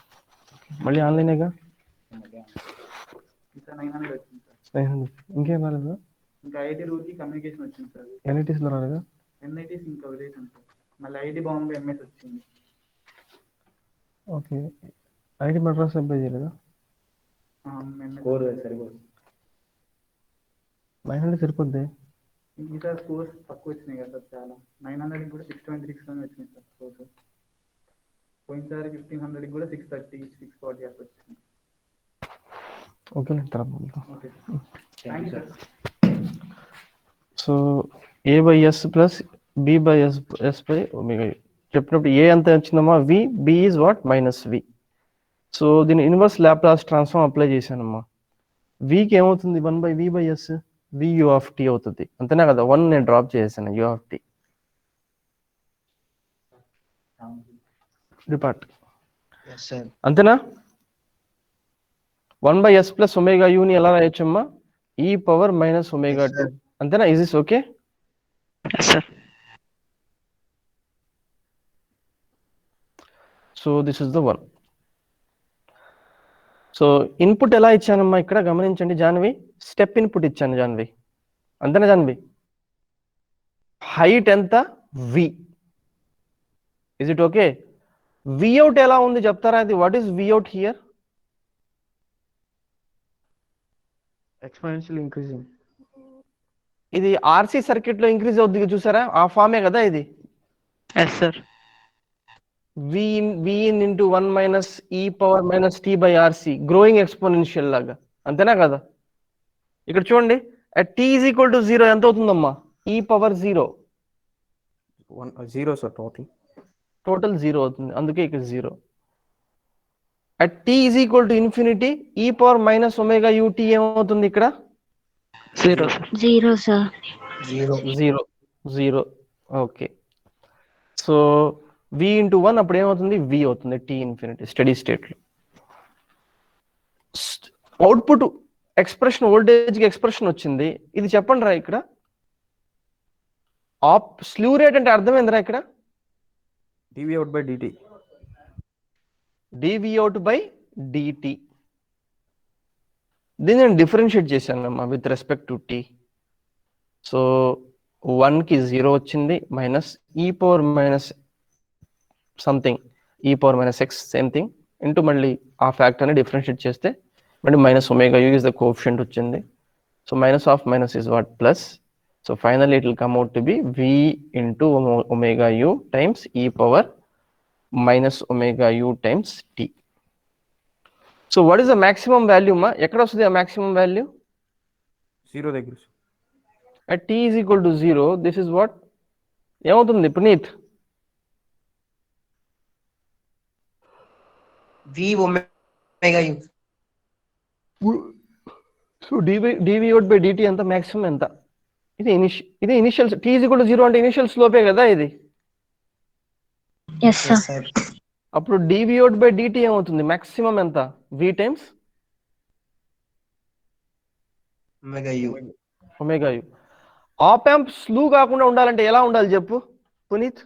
మళ్ళీ ఆన్లైనేగా? ఈసారి 900 వచ్చింది సార్. 900. ఇంకేం రాలేదా? ఇంకా ఐఐటి రూట్కి కమ్యూనికేషన్ వచ్చింది సార్. ఎన్ఐటీస్లో రాలేదా? ఎన్ఐటీస్ ఇంకా వదిలేసాను సార్. మళ్ళీ ఐఐటి బాంబే ఎంఎస్ వచ్చింది. ఓకే. ఐఐటి మద్రాస్ అప్లై చేయలేదా? స్కోర్ సరిపోదు. 900 సరిపోద్ది. ఈసారి స్కోర్స్ తక్కువ వచ్చినాయి కదా సార్ చాలా. 900 కూడా 626 వచ్చినాయి సార్ స్కోర్స్. పోయినసారి 1500 కూడా 630 640 అట్లా వచ్చింది. ఓకే తర్వాత. Okay sir. Thank you sir. So A by S plus B by S by omega u. చెప్పినప్పుడు A ఎంత వచ్చిందమ్మా? V. B is what? Minus V. So దీని ఇన్వర్స్ లాప్లాస్ ట్రాన్స్ఫార్మ్ అప్లై చేశానమ్మా. Vకి ఏమవుతుంది? 1 by V by S. V u of t అవుతుంది. అంతేనా కదా? 1 నేను డ్రాప్ చేశాను u of t. Depart. Yes, sir. అంతేనా? 1 by S plus omega u ని ఎలా రాయొచ్చమ్మా? E power minus omega Yes, 2. sir. అంతేనా? Is this okay? Yes, sir. So this is the 1. So input ఎలా ఇచ్చానమ్మా ఇక్కడ గమనించండి జాన్వి. స్టెప్ ఇన్పుట్ ఇచ్చాను జాన్వి. అంతేనా జాన్వి? హైట్ ఎంత? V. Is it okay? V out ఎలా ఉంది చెప్తారా? అది what is V out here? Exponentially increasing. ఇది ఆర్సీ సర్క్యూట్ లో ఇంక్రీజ్ అవుద్ది చూసారా? ఆ ఫామే కదా ఇది. Yes, sir. V in into 1 minus e power minus t by RC growing exponential లాగా. అంతేనా కదా? ఇక్కడ చూడండి at t is equal to 0 ఎంత అవుతుందమ్మా? e power 0. 0, sir, total. Total 0 అవుతుంది. అందుకే ఇక్కడ 0. at t is equal to infinity e power minus omega ut ఏమవుతుంది ఇక్కడ? 0, sir. 0, sir. 0. 0. Okay. So v into 1 అప్పుడు ఏమవుతుంది? v అవుతుంది t ఇన్ఫినిటీ స్టడీ స్టేట్లో. అవుట్పుట్ ఎక్స్ప్రెషన్ వోల్టేజ్కి ఎక్స్ప్రెషన్ వచ్చింది. ఇది చెప్పండి రా ఇక్కడ. స్లీవ్ రేట్ అంటే అర్థమైందిరా ఇక్కడ? dV out by dt. dv out by dt. దీన్ని నేను డిఫరెన్షియేట్ చేశానమ్మా with respect to t. So 1కి 0 వచ్చింది minus e power minus something e power minus x same thing into మళ్ళీ ఆ ఫ్యాక్టర్ని డిఫరెన్షియేట్ చేస్తే మళ్ళీ minus omega u is the coefficient వచ్చింది. So minus of minus is what plus. So finally it will come out to be v into omega u times e power minus omega u times t. So what is the maximum value మా? ఎక్కడ వస్తుంది ఆ మాక్సిమం వాల్యూ? 0 దగ్గర. at t is equal to 0 this is what ఏమవుతుంది Puneeth? V omega u. So DV out by dt ఎంత, మాక్సిమం ఎంత? ఇది initial t is equal to 0 అంటే ఇనిషియల్ స్లోపే కదా ఇది. Yes, sir. Yes, sir. అప్పుడు డివి అవుట్ బై డిటి ఏమవుతుంది, మాక్సిమం ఎంత? V times Omega U. Omega u. Op amp slew కాకుండా ఉండాలంటే ఎలా ఉండాలి చెప్పు Puneet?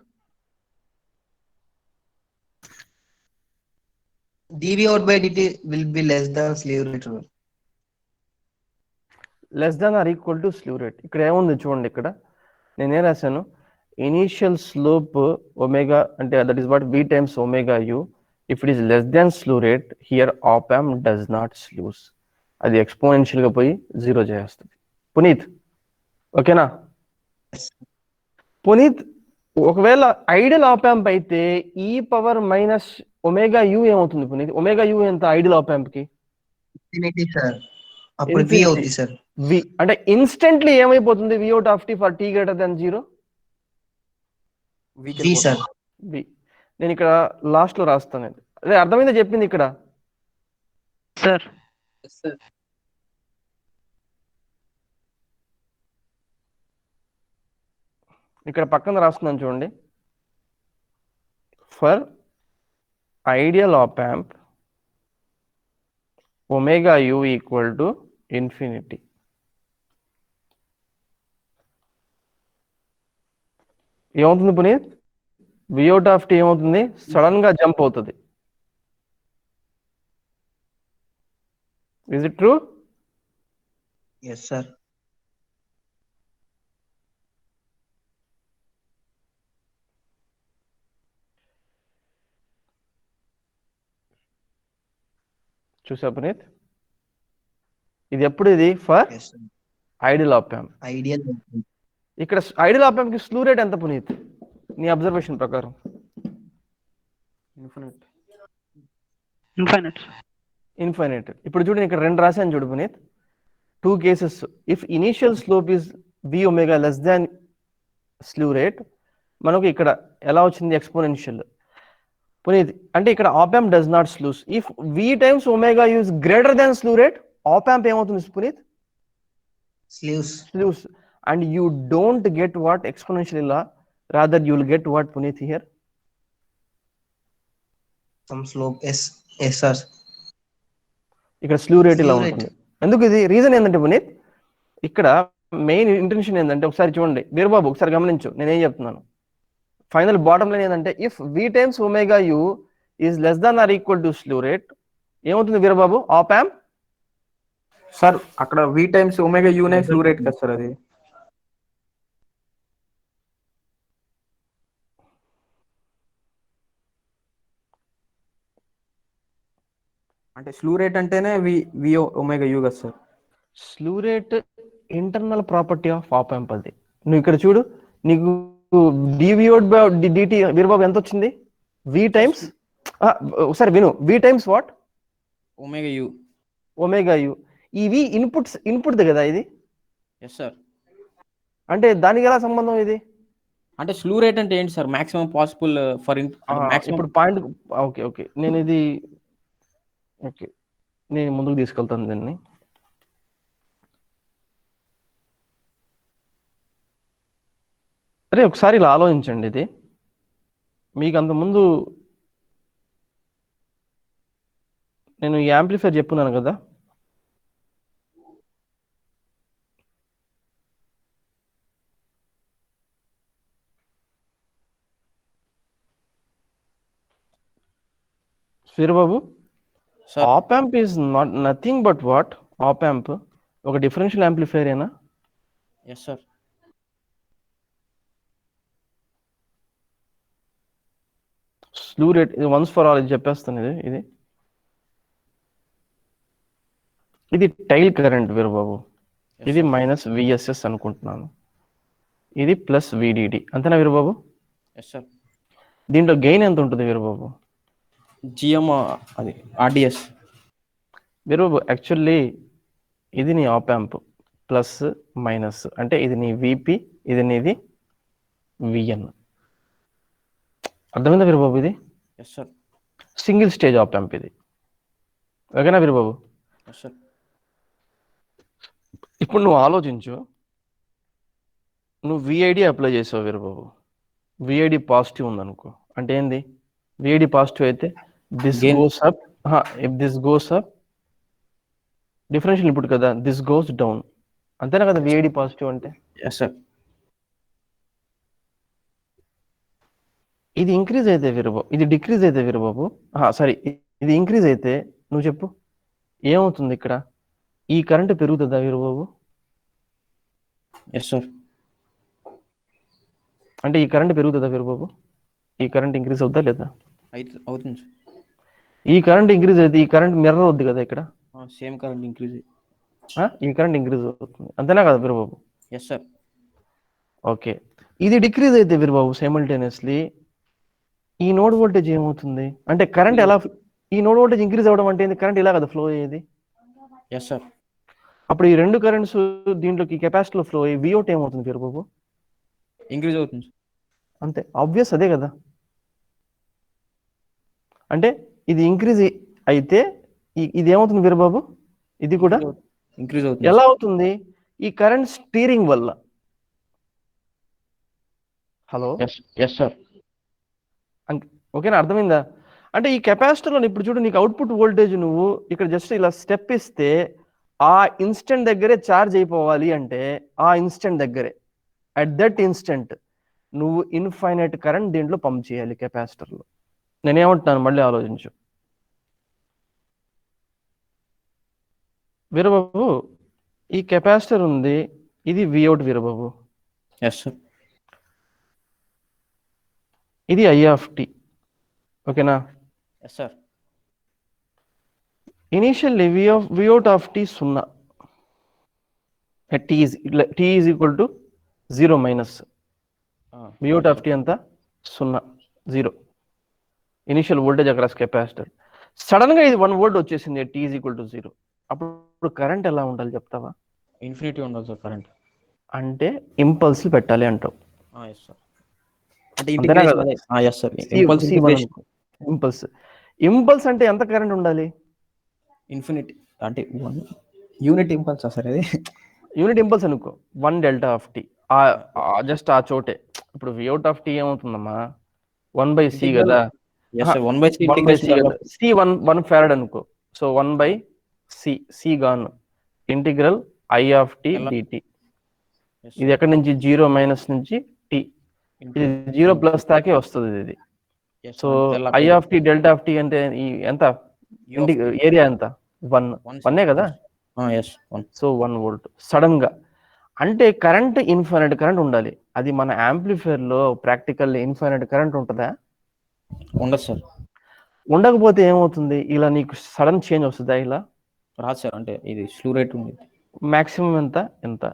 dV out by dt will be less than slew rate rule. Less than or equal to slew rate. ఇక్కడ ఏముంది చూడండి, ఇక్కడ నేనేం రాశాను, ఇనీషియల్ స్లోప్ ఒమేగా అంటే that is what V times omega u. If it is less than slew rate here op amp does not slews. అది ఎక్స్పోనెన్షియల్గా పోయి 0 చేస్తుంది. పునీత్ ఓకేనా? పునీత్ ఒకవేళ ఐడియల్ ఆప్ యాంప్ అయితే ఈ పవర్ మైనస్ ఒమేగా యు ఏమవుతుంది పునీత్? ఒమేగా యు ఎంత ఐడియల్ ఆప్ యాంప్ కి? Infinity, sir. అప్పుడు V Infinity. అవుతుంది సార్. వి అంటే ఇన్స్టెంట్లీ ఏమైపోతుంది V out of t for t greater than 0? V sir. V. నేను ఇక్కడ లాస్ట్ లో రాస్తాను. అదే అర్థమైందా చెప్పింది ఇక్కడ? Sir Yes, sir. ఇక్కడ పక్కన రాస్తున్నాను చూడండి. For ideal op amp omega u equal to infinity. ఏమవుతుంది Puneet? V out of tea ఏమవుతుంది? సడన్ గా జంప్ అవుతుంది. Is it true? Yes, sir. చూసా పునీత్? ఇది ఎప్పుడు ఇది for Yes, sir. Ideal op amp. Ideal. ఇక్కడ ఐడియల్ ఆప్ యాంప్ కి స్లూ రేట్ ఎంత పునీత్ నీ అబ్జర్వేషన్ ప్రకారం? ఇన్ఫినిట్. ఇన్ఫైనైట్. ఇప్పుడు చూడండి, ఇక్కడ 2 రాశాను చూడు Puneeth. 2 cases. If initial slope is V omega less than slew rate, మనకు ఇక్కడ ఎలా వచ్చింది ఎక్స్పోనెన్షియల్ పునీత్. అంటే ఇక్కడ op amp does not slews. If V times omega u's greater than slew rate, op amp ఏమవుతుంది Puneeth? Sleeves. Slews. And you don't get what exponentially law, rather you will get what Puneet here? Some slope S. Yes, sir. ఇక్కడ స్లూ రేట్ ఇలా Slew rate. ఉంటుంది. ఎందుకు ఇది రీజన్ ఏంటంటే పునీత్, ఇక్కడ మెయిన్ ఇంటెన్షన్ ఏంటంటే ఒకసారి చూడండి వీరబాబు, ఒకసారి గమనించు నేనేం చెప్తున్నాను. ఫైనల్ బాటమ్ లైన్ ఏంటంటే if V times omega u is less than or equal to slew rate, ఏమవుతుంది వీరబాబు? ఆప్ యాంప్ సార్ అక్కడ వి టైమ్స్ ఒమేగా యూనే స్లూ రేట్ కదా సార్ అది. అంటే స్లూ రేట్ అంటేనే వి ఒమేగా యూ కదా sir. Slew rate internal property of op amp. అది నువ్వు ఇక్కడ చూడు, నీకు డివిఓడ్ బై డిటి వీరబాబు ఎంత వచ్చింది? వి టైమ్స్ ఒకసారి విను, V times what? Omega u. Omega u. ఈ వి ఇన్పుట్ కదా ఇది. Yes sir. అంటే దానికి ఎలా సంబంధం ఇది? అంటే స్లూ రేట్ అంటే ఏంటి sir? Maximum possible for maximum. ఇప్పుడు పాయింట్ ఓకే నేను ఇది ఓకే నేను ముందుకు తీసుకెళ్తాను దీన్ని. అరే ఒకసారి ఇలా ఆలోచించండి. ఇది మీకు అంతకుముందు నేను ఈ యాంప్లిఫైర్ చెప్పున్నాను కదా, Veerababu. Sir op amp is not nothing but what? Op amp ఒక డిఫరెన్షియల్ యాంప్లిఫైర్ ఏనా? Yes sir. స్లూ రేట్ ఇది వన్స్ ఫర్ ఆల్ చెప్పేస్తాను. ఇది టైల్ కరెంట్ వీరబాబు. ఇది మైనస్ విఎస్ఎస్ అనుకుంటున్నాను, ఇది ప్లస్ విడిడి, అంతేనా వీరబాబు? Yes sir. దీంట్లో గెయిన్ ఎంత ఉంటుంది వీరబాబు? జిఎం అది ఆర్డిఎస్. వీరబాబు యాక్చువల్లీ ఇది నీ ఆప్ యాంప్ ప్లస్ మైనస్ అంటే ఇది నీ విపి, ఇది నీది విఎన్. అర్థమైందా వీరబాబు? ఇది yes sir. Single stage op amp ఇది, ఓకేనా వీరబాబు? Yes sir. ఇప్పుడు నువ్వు ఆలోచించు, నువ్వు విఐడి అప్లై చేసావు వీరబాబు, విఐడి పాజిటివ్ ఉందనుకో, అంటే ఏంది? విఐడి పాజిటివ్ అయితే this Gain. Goes up, if this goes up differential input కదా, దిస్ గోస్ డౌన్, అంతేనా కదా విఐడి పాజిటివ్ అంటే? Yes sir. ఇది ఇంక్రీజ్ అయితే వీరబాబు, ఇది డిక్రీజ్ అయితే వీరబాబు, సారీ ఇది ఇంక్రీజ్ అయితే నువ్వు చెప్పు ఏమవుతుంది ఇక్కడ? ఈ కరెంట్ పెరుగుతుందా వీరబాబు? Yes sir. అంటే ఈ కరెంట్ పెరుగుతుందా వీరబాబు? ఈ కరెంట్ ఇంక్రీజ్ అవుతుందా లేదా? అవుతుంది సార్. ఈ కరెంట్ ఇంక్రీజ్ అయితే ఈ కరెంట్ మిర్రర్ అవుద్ది కదా ఇక్కడ, సేమ్ కరెంట్ ఇంక్రీజ్. ఈ కరెంట్ ఇంక్రీజ్ అవుతుంది, అంతేనా కదా వీరబాబు? Yes sir. ఓకే, ఇది డిక్రీజ్ అయితే వీరబాబు సైమల్టేనియస్లీ ఈ నోడ్ వోల్టేజ్ ఏమవుతుంది? అంటే కరెంట్ ఎలా, ఈ నోడ్ వోల్టేజ్ ఇంక్రీజ్ అవ్వడం అంటే కరెంట్ ఇలా కదా ఫ్లో అయ్యేది. Yes sir. అప్పుడు ఈ రెండు కరెంట్స్ దీంట్లోకి కెపాసిటీలో ఫ్లో అయ్యి విఓట్ ఏమవుతుంది వీరబాబు? ఇంక్రీజ్ అవుతుంది. అంతే, ఆబ్వియస్ అదే కదా. అంటే ఇది ఇంక్రీజ్ అయితే ఇది ఏమవుతుంది వీరబాబు? ఇది కూడా ఇంక్రీజ్ అవుతుంది. ఎలా అవుతుంది? ఈ కరెంట్ స్టీరింగ్ వల్ల. Hello, yes sir. ఓకేనా, అర్థమైందా? అంటే ఈ కెపాసిటర్లో ఇప్పుడు చూడు, నీకు అవుట్పుట్ వోల్టేజ్ నువ్వు ఇక్కడ జస్ట్ ఇలా స్టెప్ ఇస్తే ఆ ఇన్స్టెంట్ దగ్గరే ఛార్జ్ అయిపోవాలి అంటే ఆ ఇన్స్టెంట్ దగ్గరే, అట్ దట్ ఇన్స్టెంట్ నువ్వు ఇన్ఫైనైట్ కరెంట్ దీంట్లో పంప్ చేయాలి కెపాసిటర్లో. నేనేమంటున్నాను మళ్ళీ ఆలోచించు వీరబాబు. ఈ కెపాసిటర్ ఉంది, ఇది విఅవుట్ వీరబాబు, ఎస్ సార్. ఇది ఐ ఆఫ్ టీ, ఓకేనా? Yes sir. Initially V out of t 0, t is equal to 0 minus V out of t అంతా 0 0 initial voltage across capacitor. Sudden గా ఇది 1 వోల్ట్ వచ్చేసింది, టీ ఈజ్ ఈక్వల్ టు 0. అప్పుడు కరెంట్ ఎలా ఉండాలి చెప్తావా? ఇన్ఫినిటీ ఉండాలి సార్ కరెంట్. అంటే ఇంపల్స్ పెట్టాలి అంటావు. Yes sir. అంటే ఇంటిగ్రేషన్. Yes sir. ఇంపల్స్ అంటే ఎంత కరెంట్ ఉండాలి? ఇన్ఫినిటీ అంటే యూనిట్ ఇంపల్స్ సార్ అది. యూనిట్ ఇంపల్స్ అనుకో, 1 డెల్టా ఆఫ్ టీ, జస్ట్ ఆ చోటే. ఇప్పుడు విఅవుట్ ఆఫ్ టీ ఏమవుతుందమ్మా? 1/c కదా, 1/c సి 1 ఫారడ్ అనుకో, సో 1/c గాను integral i of t dt. ఇది ఎక్కడి నుంచి? 0 మైనస్ నుంచి టీ, ఇది 0 ప్లస్ తాకే వస్తుంది ఇది. So i of t delta of t అంటే ఎంత? ఏరియా ఎంత? 1 కదా. సో 1 వోల్ట్ సడన్ గా అంటే కరెంట్ ఇన్ఫైనైట్ కరెంట్ ఉండాలి. అది మన యాంప్లిఫైయర్ లో ప్రాక్టికల్ ఇన్ఫైనైట్ కరెంట్ ఉంటుందా? ఉండదు సార్. ఉండకపోతే ఏమవుతుంది? ఇలా నీకు సడన్ చేంజ్ వస్తుందా? ఇలా రాదు సార్. అంటే ఇది స్లూ రేట్ ఉంది. మాక్సిమం ఎంత?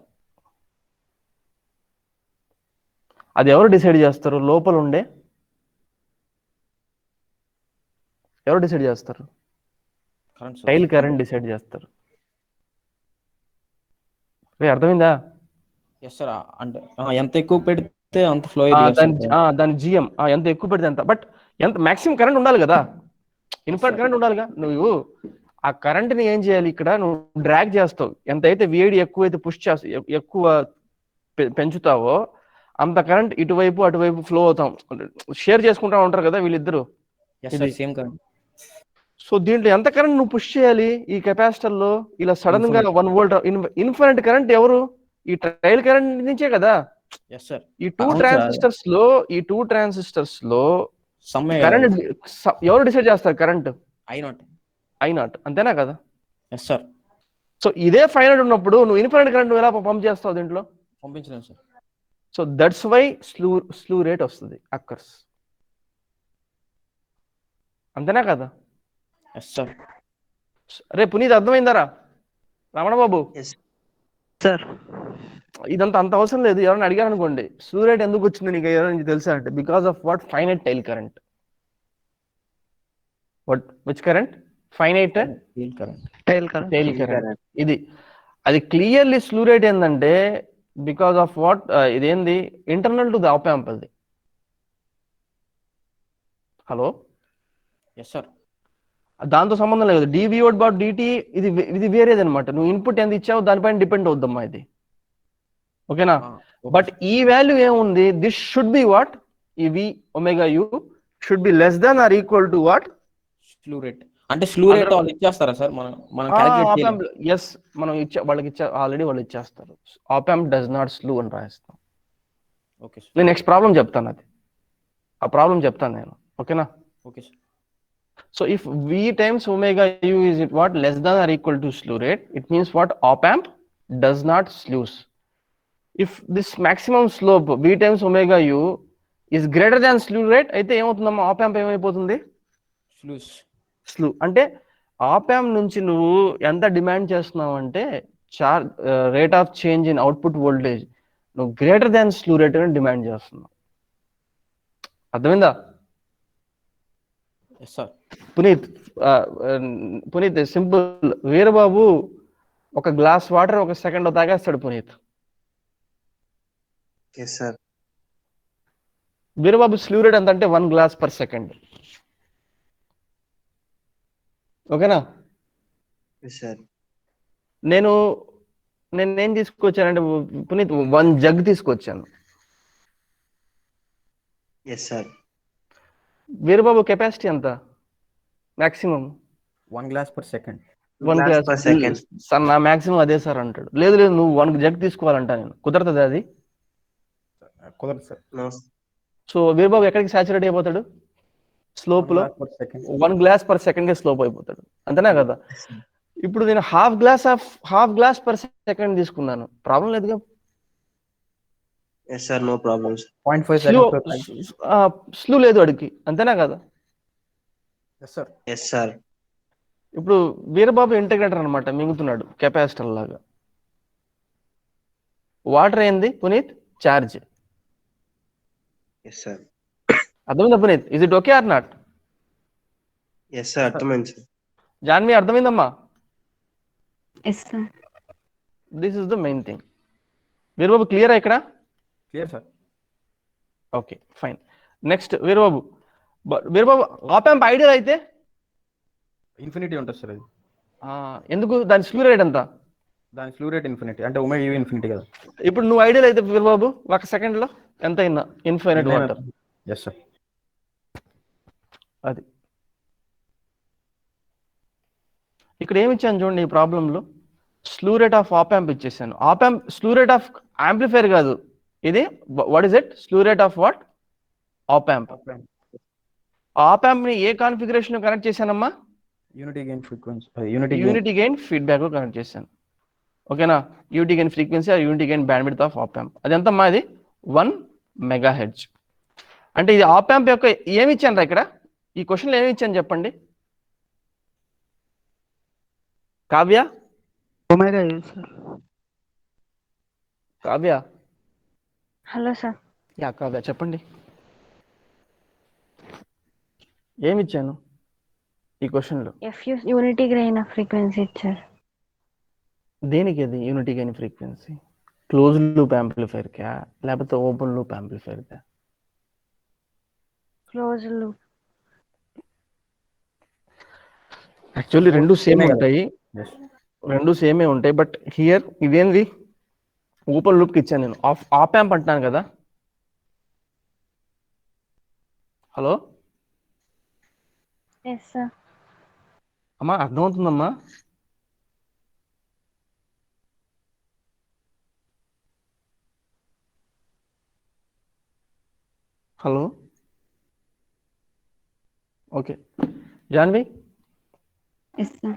అది ఎవరు డిసైడ్ చేస్తారు? లోపల ఉండే ఎవరు డిసైడ్ చేస్తారు? టైల్ కరెంట్ డిసైడ్ చేస్తారు. అర్థమైందా? Yes sir. అంటే ఎంత ఎక్కువ పెడితే అంత ఫ్లో దాని జిఎం ఎంత ఎక్కువ పెడితే అంత. బట్ ఎంత మాక్సిమం కరెంట్ ఉండాలి కదా, ఇన్ఫైనైట్ కరెంట్ ఉండాలిగా. నువ్వు ఆ కరెంట్ ని ఏం చేయాలి? ఇక్కడ నువ్వు డ్రాగ్ చేస్తావు, ఎంత అయితే విఐడి ఎక్కువైతే పుష్ చేస్తావు, ఎక్కువ పెంచుతావో అంత కరెంట్ ఇటువైపు అటువైపు ఫ్లో అవుతాం, షేర్ చేసుకుంటా ఉంటారు కదా వీళ్ళిద్దరు. Same current. సో దీంట్లో ఎంత కరెంట్ నువ్వు పుష్ చేయాలి? ఈ కెపాసిటర్ లో ఇలా సడన్ గా 1 వోల్ట్ ఇన్ఫైనైట్ కరెంట్ ఎవరు? ఈ ట్రయల్ కరెంట్ నుంచే కదా. ఈ టూ ట్రాన్సిస్టర్స్ లో కరెంట్ ఎవరు డిసైడ్ చేస్తారు? కరెంట్ I0, అంతేనా కదా? Yes sir. సో ఇదే ఫైనైట్ ఉన్నప్పుడు నువ్వు ఇన్ఫైనైట్ కరెంట్ ఎలా పంప్ చేస్తావు దీంట్లో? పంపించలేను sir. So that's why slew rate వస్తుంది అక్కర్స్, అంతేనా కదా? Yes sir. రే పునీత్, అర్థమైందారా? రమణబాబు సార్, ఇదంతా అంత అవసరం లేదు. ఎవరైనా అడిగారు అనుకోండి, స్లూ రేట్ ఎందుకు వచ్చింది నీకు ఎవరైనా తెలుసా అంటే, because of what? Finite tail current. Which current? Finite tail current. ఇది అది క్లియర్లీ స్లూ రేట్ ఏంటంటే బికాస్ ఆఫ్ వాట్? ఇదేంది? Internal to the op amp. అది హలో ఎస్ సార్. దాంతో సంబంధం లేదు. dV/dt ఇది వేరేది అనమాట. నువ్వు ఇన్పుట్ ఎంత ఇచ్చావు దానిపైన డిపెండ్ అవుద్దమ్మా ఇది. ఓకేనా? బట్ ఈ వాల్యూ ఏముంది, దిస్ షుడ్ బి వాట్, ఈ v omega u should be less than or equal to what, slew rate. అంటే స్లూ రేట్ వాళ్ళు ఇచ్చేస్తారా సార్? మనం క్యాలిక్యులేట్ చేయాలి. ఎస్, మనం వాళ్ళకి ఆల్రెడీ వాళ్ళు ఇచ్చేస్తారు. ఆప్ యాంప్ డస్ నాట్ స్లూ అని రాస్తాం. Okay sir. నేను నెక్స్ట్ ప్రాబ్లం చెప్తాను, అది ఆ ప్రాబ్లం చెప్తాను నేను. ఓకేనా? Okay sir. So if v times omega u is it what, less than or equal to slew rate, it means what, op amp does not slews. If this maximum slope v times omega u is greater than slew rate, అయితే ఏమవుతుందమ్మా, op amp ఏమైపోతుంది, స్లూస్. స్లూ. అంటే op amp నుంచి నువ్వు ఎంత డిమాండ్ చేస్తున్నావు అంటే rate of change in output voltage నువ్వు గ్రేటర్ దాన్ స్లూ రేట్ అని డిమాండ్ చేస్తున్నావు. అర్థమైందా సార్? పునీత్ సింపుల్. వీరబాబు ఒక గ్లాస్ వాటర్ ఒక సెకండ్ తాగేస్తాడు Puneet. yes sir, Veerababu slew rate ఎంత అంటే 1 గ్లాస్ పర్ సెకండ్. ఓకేనా? yes sir, నేనేం తీసుకొచ్చానంటే పునీత్ 1 జగ్ తీసుకొచ్చాను. yes sir, వీరబాబు కెపాసిటీ ఎంత maximum? 1 glass per second. 1 glass per second. Sir నా మాక్సిమం అదే సార్ అంటాడు. లేదు నువ్వు 1 జగ్ తీసుకోవాలంటా నేను. కుదరతుంది అది? కుదరదు సార్. no, సో వీరబాబు ఎక్కడికి సాచురేట్ అయిపోతాడు, స్లోప్ లో 1 గ్లాస్ పర్ సెకండ్ స్లోప్ అయిపోతాడు. అంతేనా కదా? ఇప్పుడు నేను హాఫ్ గ్లాస్ పర్ సెకండ్ తీసుకున్నాను, ప్రాబ్లం లేదుగా. yes sir, no problems, 0.5 second. Slow లేదు అడిగి, అంతేనా కదా? Yes sir. yes sir, ఇప్పుడు వీరబాబు ఇంటిగ్రేటర్ అనమాట, మింగుతున్నాడు కెపాసిటర్ లాగా. వాటర్ ఏంది పునీత్, చార్జ్. yes sir, అర్థమైందా Puneet? Is it okay or not? yes sir, అర్థమైంది సార్. జాన్వి అర్థమైందమ్మా? yes sir. This is the main thing. Veerababu క్లియరా ఇక్కడ? Clear sir. Okay fine. Next Veerababu op amp ideal అయితే ఇన్ఫినిటీ ఉంటుంది సార్ అది. ఎందుకు, దాని స్లూ రేట్ ఎంత? దాని స్లూ రేట్ ఇన్ఫినిటీ, అంటే ఒమేగా యు ఇన్ఫినిటీ కదా. ఇప్పుడు నువ్వు ఐడియల్ అయితే వీరబాబు 1 సెకండ్ లో ఎంత అయినా ఇన్ఫైనైట్ వాటర్. Yes sir. అది ఇక్కడ ఏమి ఇచ్చాను చూడండి ఈ ప్రాబ్లంలో. Slew rate of op amp ఇచ్చేసాను. Op amp slew rate of amplifier కాదు ఇది. What is it, slew rate of what, op amp. Op amp ని ఏ కాన్ఫిగరేషన్ కనెక్ట్ చేశానమ్మా? Unity gain frequency, unity gain feedback లో కనెక్ట్ చేశాను. ఓకేనా? Unity gain frequency, unity gain bandwidth of op amp. అది ఎంతమ్మా? ఇది 1 మెగాహెర్ట్జ్. అంటే ఇది ఆప్ యాంప్ యొక్క ఏమి ఇచ్చాను రా ఇక్కడ, ఈ క్వశ్చన్లో ఏమి ఇచ్చాను చెప్పండి Kavya? Omega u sir. Kavya, hello sir. Yeah Kavya చెప్పండి, ఏమి ఇచ్చాను ఈ క్వశ్చన్లో? FU unity gain of frequency ఇచ్చారు. దేనికి అది unity gain frequency? Close loop amplifier క్యా లేకపోతే ఓపెన్ లూప్ యాంప్లిఫైర్ క్యా? Close loop. యాక్చువల్లీ రెండు సేమ్ కదా. ఉంటాయి, రెండు సేమే ఉంటాయి. బట్ హియర్ ఇదేంది, ఓపెన్ లూప్ కి ఇచ్చాను నేను. ఆప్ యాంప్ అంటున్నాను కదా. Hello yes sir. అమ్మా అర్థమవుతుందమ్మా? Hello okay Janvi, yes sir.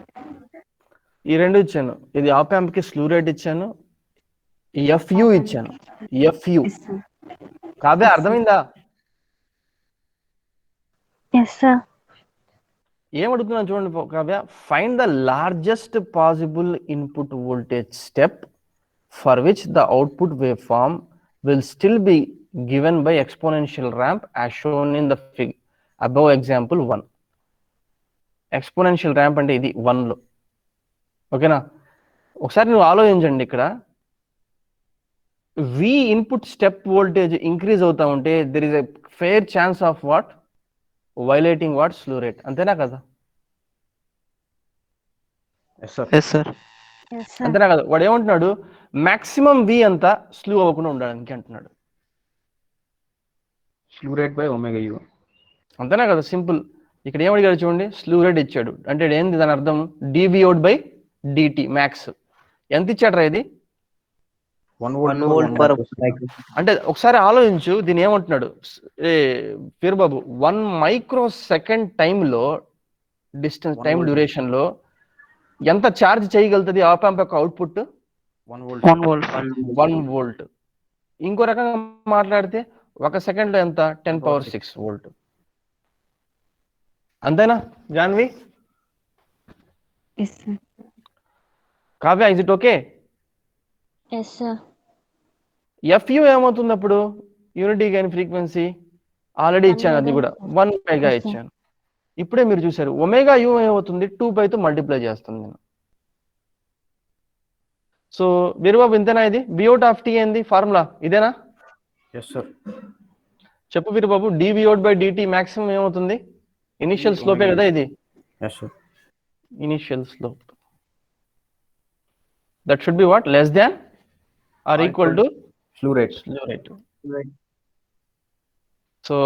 ఈ రెండు ఇచ్చాను. ఇది ఆప్ యాంప్ కి స్లూ రేట్ ఇచ్చాను, ఎఫ్యు ఇచ్చాను. Fu yes sir. కాదే, అర్థమైందా? Yes sir. ఏం అడుగుతున్నాను చూడండి Kavya. Find the largest possible input voltage step for which the output wave form will still be given by exponential ramp as shown in the above example 1. Exponential ramp అంటే ఇది 1 లో. ఓకేనా? ఒకసారి నువ్వు ఆలోచించండి. ఇక్కడ V input step voltage increase అవుతా ఉంటే there is a fair chance of what, violating what, slew rate. అంతేనా కదా? Yes sir. Yes sir. Yes, sir. అంతేనా కదా? వాడు ఏమంటున్నాడు, మాక్సిమం వి అంతా స్లో అవ్వకుండా ఉండడానికి అంటున్నాడు. స్లూ రేట్ బై ఒమేగా యూ. అంతేనా కదా? సింపుల్. ఇక్కడ ఏమడిగాడు చూడండి, స్లూ రేట్ ఇచ్చాడు అంటే ఏంది దాని అర్థం, డివిఓడ్ బై డిటి మ్యాక్స్. ఎంత ఇచ్చాడు రా ఇది? 1 1 వోల్ట్ volt per micro. అంటే ఒకసారి ఆలోచించు, దీని ఏమంటున్నాడు వీరబాబు, 1 మైక్రో సెకండ్ టైంలో డిస్టెన్స్ 1 టైం volt. డ్యూరేషన్ లో ఎంత ఛార్జ్ చేయగలుగుతుంది ఆప్ యాంప్ యొక్క అవుట్పుట్? 1 వోల్ట్. 1 వోల్ట్. 1 వోల్ట్. ఇంకో రకంగా మాట్లాడితే 1 సెకండ్ లో ఎంత? 10⁶ వోల్ట్. అంతేనా Janvi? Yes, sir. Kavya, is it okay? Yes, sir. Fu ఏమవుతుంది అప్పుడు? యూనిటీ గెయిన్ ఫ్రీక్వెన్సీ ఆల్రెడీ ఇచ్చాను, అది కూడా 1 మెగా Yes, sir. ఇచ్చాను. ఇప్పుడే మీరు చూసారు ఒమేగా యూ ఏమవుతుంది, 2π తో మల్టిప్లై చేస్తాను నేను. సో వీరబాబు ఇంతేనా? ఇది విఔట్ ఆఫ్ టీ ఏంది ఫార్ములా ఇదేనా? Yes sir. చెప్పు Veerababu, dVout by dt maximum ఏమవుతుంది? ఇనిషియల్ స్లోపే కదా ఇది? Yes sir. Initial slope that should be what, less than or equal to slew rate. Slow rate. Right. So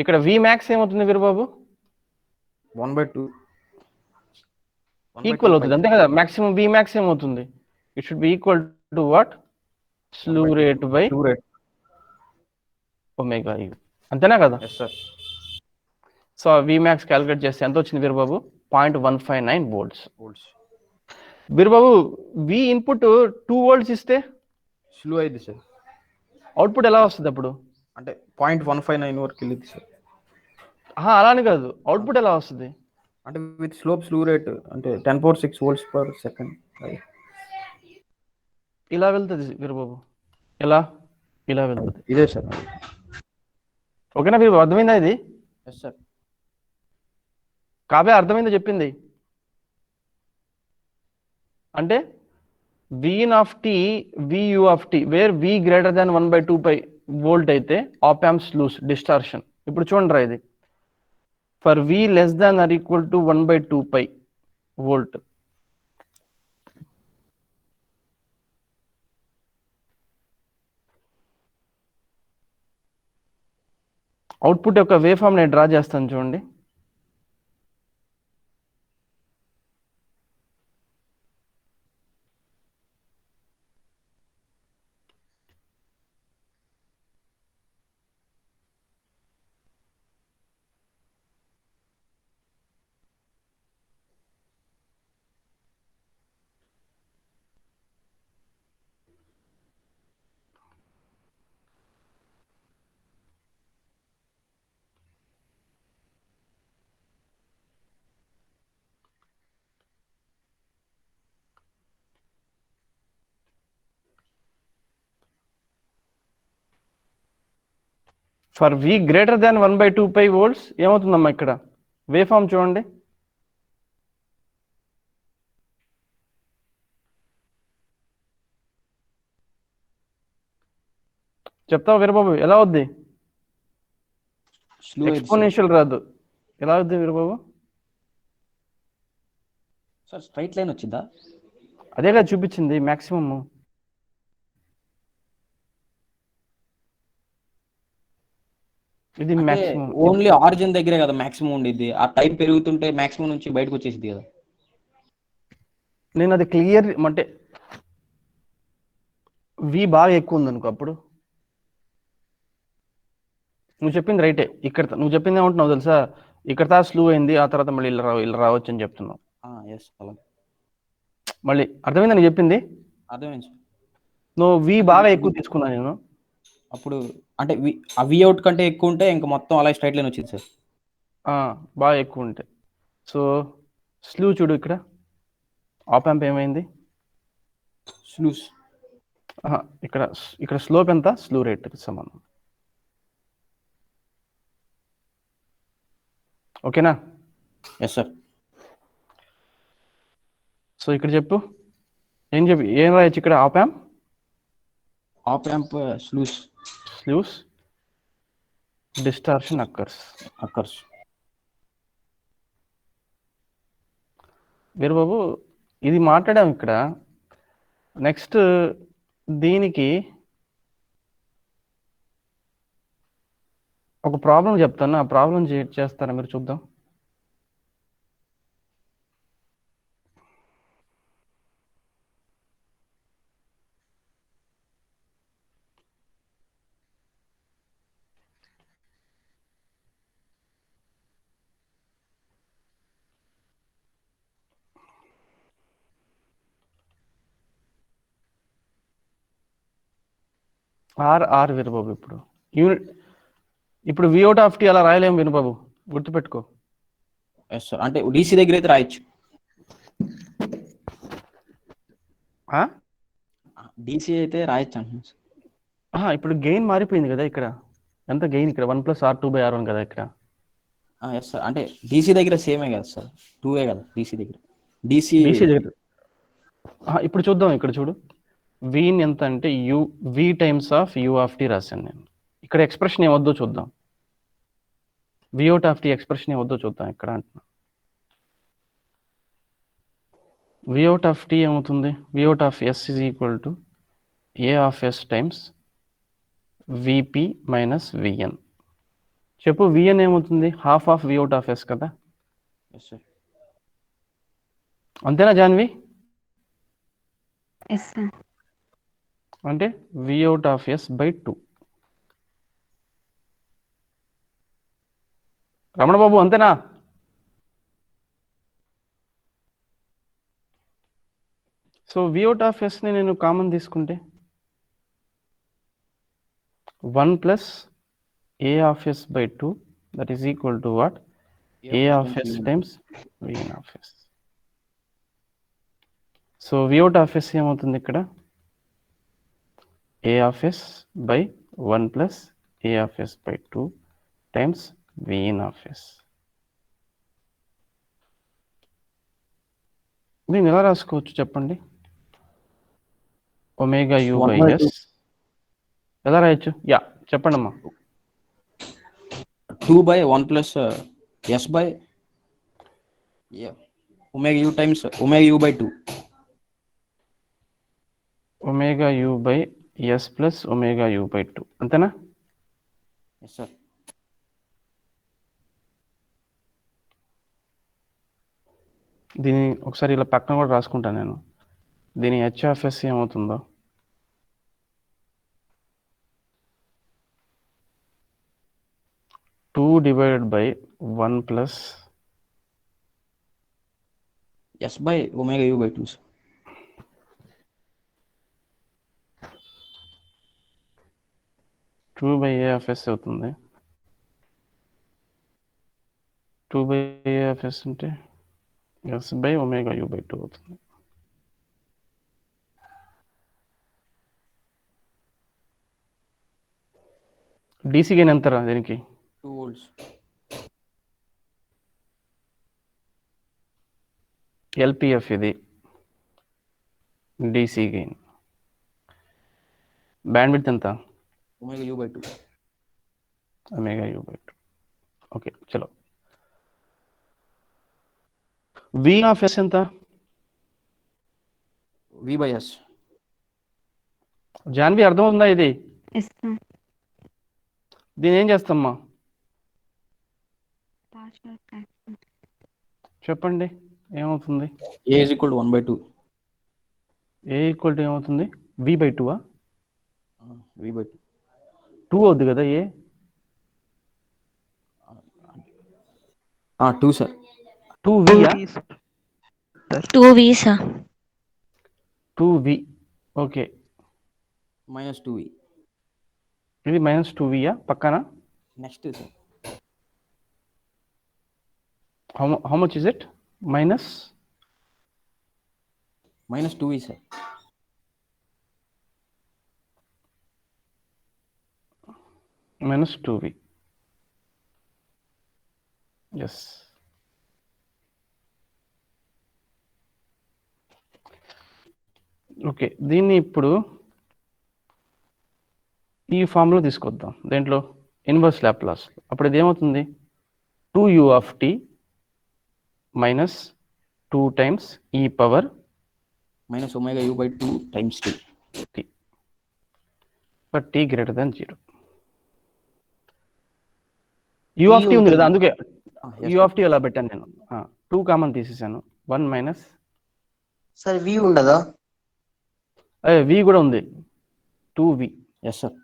ఇక్కడ వి మ్యాక్స్ ఏమవుతుంది వీరబాబు? 1/2 ఈక్వల్ అవుతుంది అంతే కదా? మాక్సిమం వి మ్యాక్స్ ఏమవుతుంది? It should be equal to what, slew rate by slew rate. Omega u. అంతేనా కదా? Yes sir. So V max calculate చేస్తే ఎంత వచ్చింది వీరబాబు? 0.159 volts. Veerababu V input 2 volts ఇస్తే స్లూ అయింది సార్. అవుట్పుట్ ఎలా వస్తుంది అప్పుడు? అంటే 0.159 వరకు వెళ్ళింది సార్. అలానే కాదు, అవుట్పుట్ ఎలా వస్తుంది? అంటే విత్ స్లోప్ స్లూ రేట్ అంటే 10⁶ వోల్ట్స్ పర్ సెకండ్. ఇలా వెళ్తుంది వీరబాబు. ఎలా? ఇలా వెళ్తుంది. ఇదే సార్. ఓకేనా వీరబాబు? అర్థమైందా ఇది? Yes sir. కావ్య అర్థమైందో చెప్పింది? అంటే V in of T V u of T where V greater than 1/2π volt అయితే ఆప్ యాంప్స్ లూస్ డిస్టార్షన్. ఇప్పుడు చూడండి రా, ఇది for V less than or equal to 1/2π volt output యొక్క వేవ్ ఫామ్ నేను డ్రా చేస్తాను చూడండి. For V greater than 1/2π volts ఏమవుతుందమ్మా? ఇక్కడ వేవ్ ఫామ్ చూడండి. చెప్తావా వీరబాబు ఎలా అవుద్ది? ఎక్స్పోనెన్షియల్ రాదు. ఎలా అవుద్ది వీరబాబు? సార్ స్ట్రైట్ లైన్ వచ్చిందా? అదేగా చూపించింది మాక్సిమమ్. ఇది మాక్సిమం. ఓన్లీ ఆరిజిన్ దగ్గరే కదా మాక్సిమం ఉండిద్ది. ఆ టైం పెరుగుతుంటే మాక్సిమం నుంచి బయటకు వచ్చేసింది కదా. నేను అది క్లియర్ అంటే వి బాగా ఎక్కువ ఉంది అనుకో, అప్పుడు నువ్వు చెప్పింది రైటే. ఇక్కడ నువ్వు చెప్పింది ఏమంటున్నావు తెలుసా, ఇక్కడ తా స్లో అయింది, ఆ తర్వాత మళ్ళీ ఇలా రావచ్చు అని చెప్తున్నావు. ఎస్ అలా. మళ్ళీ అర్థమైందా నేను చెప్పింది? అర్థమైంది సార్. నువ్వు వి బాగా ఎక్కువ తీసుకున్నా నేను. అప్పుడు అంటే ఆ వి అవుట్ కంటే ఎక్కువ ఉంటే ఇంకా మొత్తం అలా స్ట్రైట్ లైన్ వచ్చింది సార్. బాగా ఎక్కువ ఉంటాయి. సో స్లూ చూడు, ఇక్కడ ఆప్ యాంప్ ఏమైంది? స్లూస్. ఇక్కడ స్లోప్ ఎంత? స్లూ రేట్ సమానం. ఓకేనా? Yes sir. సో ఇక్కడ చెప్పు, ఏం రాయొచ్చు ఇక్కడ? Op amp sluice distortion occurs. Veerababu ఇది మాట్లాడాం ఇక్కడ. నెక్స్ట్ దీనికి ఒక ప్రాబ్లం చెప్తాను, ఆ ప్రాబ్లం చేస్తారా మీరు? చూద్దాం. ఆర్ వీరబాబు ఇప్పుడు వి అవుట్ ఆఫ్ టీ అలా రాయలేము వీరబాబు, గుర్తుపెట్టుకో. ఎస్ సార్, అంటే డీసీ దగ్గర అయితే రాయొచ్చు. డీసీ అయితే రాయొచ్చు అంటున్నాను. ఇప్పుడు గెయిన్ మారిపోయింది కదా ఇక్కడ. ఎంత గెయిన్ ఇక్కడ 1+R2/R1 కదా ఇక్కడ. ఎస్ సార్, అంటే డీసీ దగ్గర సేమే కదా సార్, 2 కదా డీసీ దగ్గర. డీసీ దగ్గర ఇప్పుడు చూద్దాం. ఇక్కడ చూడు, వీన్ ఎంత అంటే V times of u of T రాశాను నేను. ఇక్కడ ఎక్స్ప్రెషన్ ఏమొద్దో చూద్దాం. V out of T expression ఏమొద్దో చూద్దాం ఇక్కడ అంటున్నా. వి అవుట్ ఆఫ్ టీ ఏమవుతుంది? V out of S is equal to A of S times V P minus V N. చెప్పు, విఎన్ ఏమవుతుంది? Half of V out of S కదా. ఎస్ సార్, అంతేనా జాన్వి? Yes sir. అంటే V out of S by 2. Ramanababu అంతేనా? సో వి అవుట్ ఆఫ్ ఎస్ని నేను కామన్ తీసుకుంటే 1+A of s by 2, that is equal to what? A of s times Vn of s. So V out of s ఏమవుతుంది ఇక్కడ? A of s by 1+A of s by 2 times Vn of s. దీన్ని ఎలా రాసుకోవచ్చు చెప్పండి? ఒమేగా u by s ఎలా రాయొచ్చు? యా చెప్పండి అమ్మా. 2/1+s by omega u times omega u by 2. Omega u by s plus omega u by 2 అంతేనా? Yes sir. దీన్ని ఒకసారి ఇలా పక్కన కూడా రాసుకుంటాను నేను. దీని h of s ఏమవుతుందో 2 divided by 1+ s by omega u by 2 sir. 2/A of s అవుతుంది. 2/A of s అంటే s by omega u by 2 అవుతుంది. DC గెయిన్ ఎంతరా దీనికి? 2 volts. LPF ఇది DC గెయిన్. బ్యాండ్విడ్త్ ఎంత? omega u by 2. omega u by 2. Okay చలో. V of s ఎంత? v by s. జాన్వి అర్థమవుతుందా ఇది? Yes sir. దీని ఏం చేస్తామ్మా పార్షియల్ ఫ్రాక్షన్. చెప్పండి ఏమవుతుంది? a is equal to 1/2. A equal to ఏమవుతుంది? V by 2 v by 2. 2 అవుద్ది కదా A. 2 sir. 2V 2V sir. 2V okay. minus 2v. ఇది -2V పక్కన. next sir. how much is it? minus 2v sir. -2V. yes. Okay దీన్ని ఇప్పుడు ఈ ఫామ్లో తీసుకొద్దాం. దేంట్లో? ఇన్వర్స్ లాప్లాస్లో. అప్పుడు ఇది ఏమవుతుంది? 2u of t minus 2 times e power minus omega u by 2 times t. t for t greater than 0. u of t ఉంది కదా, అందుకే u of t అలా పెట్టాను నేను. 2 కామన్ తీసేసాను. 1 మైనస్ సార్ వి ఉండదా? v కూడా ఉంది, 2v. Yes sir.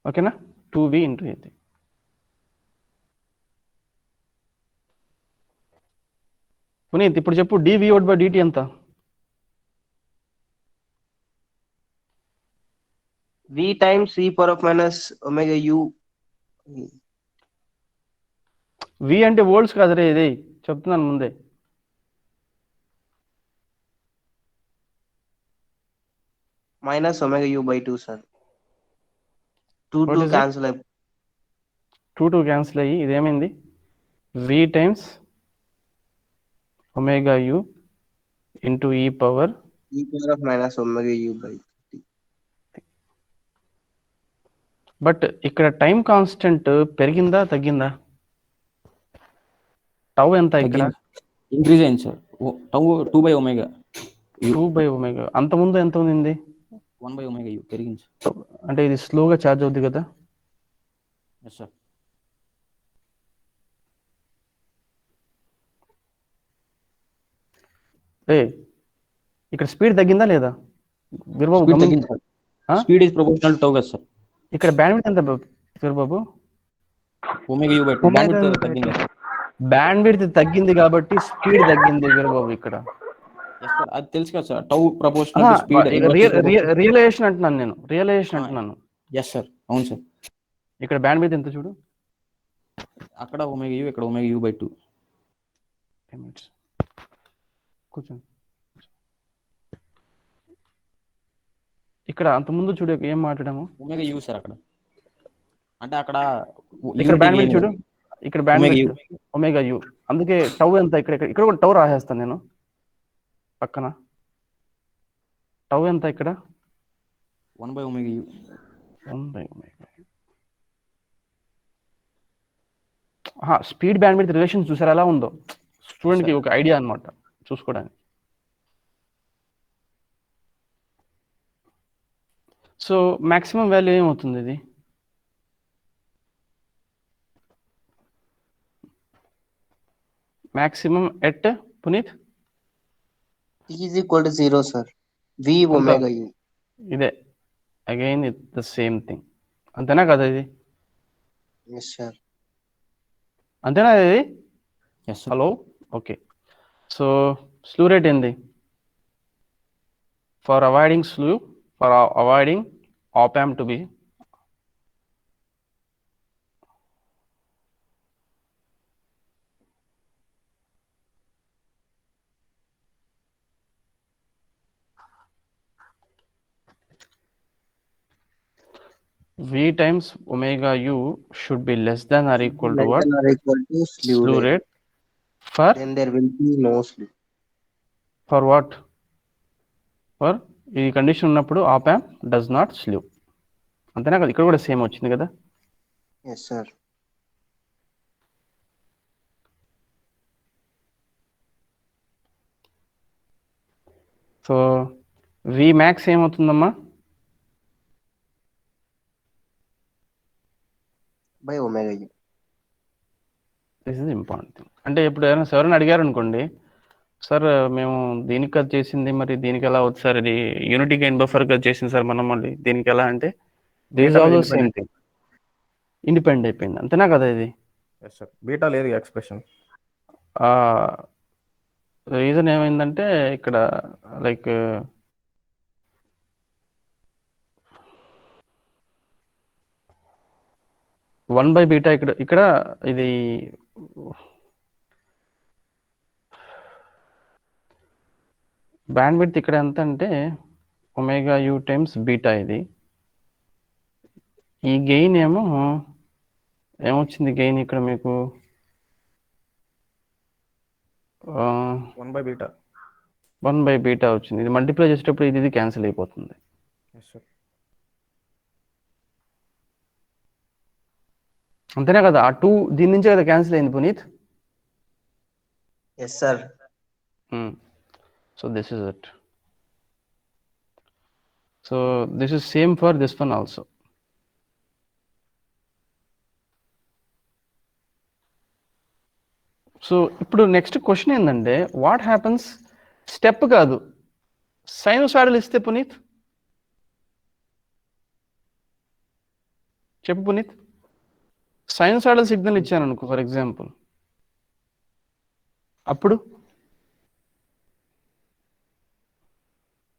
ఓకేనా, 2v ఇంటూ ఇది. పునీత్ ఇప్పుడు చెప్పు, dv అవుట్ బై dt ఎంత? V times e power of minus omega u. v అంటే వోల్ట్స్ కాదు రే, ఇది చెప్తున్నాను ముందే. Minus omega u by 2 sir. 2 What 2 is it? Cancel అయిపోతుంది. 2 క్యాన్సిల్ అయ్యి ఇదేమైంది, v times omega u into e power e power of minus omega u by. But ఇక్కడ టైం కాన్స్టెంట్ పెరిగిందా తగ్గిందా? టౌ ఎంత ఇక్కడ? ఇంక్రీజ్ అయింది sir. Tau 2 by omega 2 by omega. అంత ముందు ఎంత ఉంది? 1 బై ఒమేగా యు పెరిగింది. అంటే ఇది స్లోగా ఛార్జ్ అవుద్ది కదా. Yes sir. ఇక్కడ స్పీడ్ తగ్గిందా లేదా Veerababu? Speed is proportional to tau కదా సార్. ఇక్కడ బ్యాండ్విడ్త్ ఎంత Veerababu? Omega u by 2 bandwidth తగ్గింది. బ్యాండ్విడ్త్ తగ్గింది కాబట్టి స్పీడ్ తగ్గింది వీరబాబు ఇక్కడ. ఎస్ సార్, అది తెలుసు కదా sir. Tau proportional to speed. Realization అంటున్నాను నేను, రియలైజేషన్ అంటున్నాను. ఎస్ సార్, అవును సార్. ఇక్కడ బ్యాండ్విడ్త్ ఎంత చూడు, అక్కడ ఒమేగా యు, ఇక్కడ ఒమేగా యు బై 2. కూర్చోండి. ఇక్కడ అంత ముందు చూడు ఏం మాట్లాడాము, ఒమేగా యు సార్. అక్కడ అంటే అక్కడ ఇక్కడ బ్యాండ్విడ్త్ చూడు, ఇక్కడ బ్యాండ్విడ్త్ ఒమేగా యు. అందుకే టౌ ఎంత ఇక్కడ కూడా టౌ రాసేస్తాను నేను పక్కన. టౌ ఎంత ఇక్కడ? 1 by omega you. 1 by omega. Speed bandwidth relation చూసారా ఎలా ఉందో? స్టూడెంట్కి ఒక ఐడియా అన్నమాట చూసుకోవడానికి. సో మాక్సిమం వాల్యూ ఏమవుతుంది ఇది? Maximum at Puneet is equal to 0 sir. V omega u. ఇదే again it the same thing. అంతేనా కదా ఇది? Yes sir. అంతేనా ఇది? Yes sir. Hello, okay. So slew rate ఏంది? For avoiding slew, for avoiding op amp to be v times omega u should be less than or equal to what? Or equal to Slew rate. For? Then there will be no slew. For what? For ఈ కండిషన్ ఉన్నప్పుడు op amp does not slew. అంతేనా కదా? ఇక్కడ కూడా సేమ్ వచ్చింది కదా. Yes sir. So V max ఏమవుతుందమ్మా? By omega u. This is important thing. అంటే ఇప్పుడు ఎవరైనా అడిగారు అనుకోండి, సార్ మేము దీనికి అది చేసింది, మరి దీనికి ఎలా అవుతుంది సార్, ఇది యూనిటీ గెయిన్ బఫర్ కదా చేసింది సార్ మనం, మళ్ళీ దీనికి ఎలా అంటే this also same thing, independent అయిపోయింది. అంతేనా కదా ఇది? బీటా లేదు ఎక్స్ప్రెషన్. రీజన్ ఏమైందంటే ఇక్కడ లైక్ వన్ బై బీటా ఇక్కడ ఇది బ్యాండ్విడ్త్ ఇక్కడ ఎంత అంటే ఒమేగా యూ టైమ్స్ బీటా. ఇది ఈ గెయిన్ ఏమొచ్చింది గెయిన్ ఇక్కడ మీకు? 1 బై బీటా. 1 బై బీటా వచ్చింది. ఇది మల్టిప్లై చేసేటప్పుడు ఇది క్యాన్సిల్ అయిపోతుంది. అంతేనా కదా? ఆ 2 దీని నుంచే కదా క్యాన్సిల్ అయింది Puneeth. Yes, sir. So this is it. So this is same for this one also. So ఇప్పుడు నెక్స్ట్ క్వశ్చన్ ఏంటంటే వాట్ హ్యాపన్స్, స్టెప్ కాదు సైనోసాయిడల్ ఇస్తే పునీత్ చెప్పు పునీత్. సైనోసాయిడల్ సిగ్నల్ ఇచ్చాను అనుకో ఫర్ ఎగ్జాంపుల్, అప్పుడు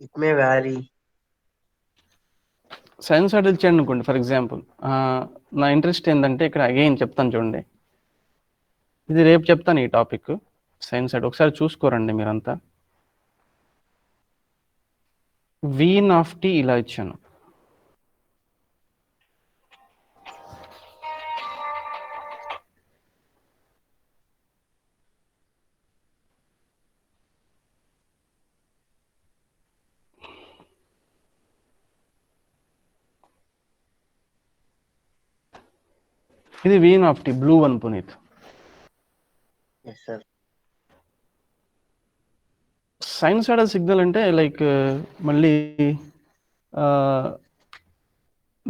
It may vary. సైనోసాయిడల్ ఇచ్చాను అనుకోండి ఫర్ ఎగ్జాంపుల్, నా ఇంట్రెస్ట్ ఏంటంటే ఇక్కడ అగైన్ చెప్తాను చూడండి, ఇది రేపు చెప్తాను ఈ టాపిక్ సైనోసాయిడ్, ఒకసారి చూసుకోరండి మీరంతా. వీన్ ఆఫ్ టీ ఇలా ఇచ్చాను, ఇది Vin of t blue one Puneeth. Yes, sir. Sinusoidal signal అంటే లైక్ మళ్ళీ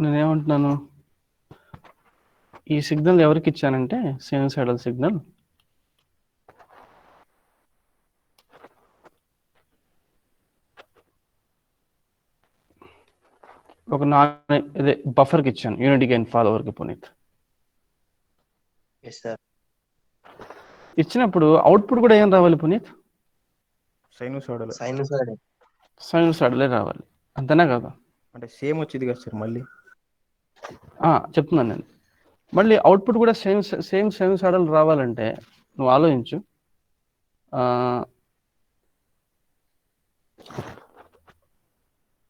నేనేమంటున్నాను, ఈ సిగ్నల్ ఎవరికి ఇచ్చానంటే సైనోసాయిడల్ సిగ్నల్ ఒక ఇదే బఫర్కి ఇచ్చాను, యూనిటీ గెయిన్ ఫాలోవర్కి పునీత్. Yes, sir. ఇచ్చినప్పుడు అవుట్పుట్ కూడా ఏం రావాలి పునీత్? Sinusoidal Sinusoidal. సైనోసాయిడలే రావాలి, అంతేనా కదా? అంటే సేమ్ వచ్చింది కదా సార్ మళ్ళీ. చెప్తున్నాను నేను, మళ్ళీ అవుట్పుట్ కూడా సేమ్ సైనోసాయిడల్ రావాలంటే నువ్వు ఆలోచించు,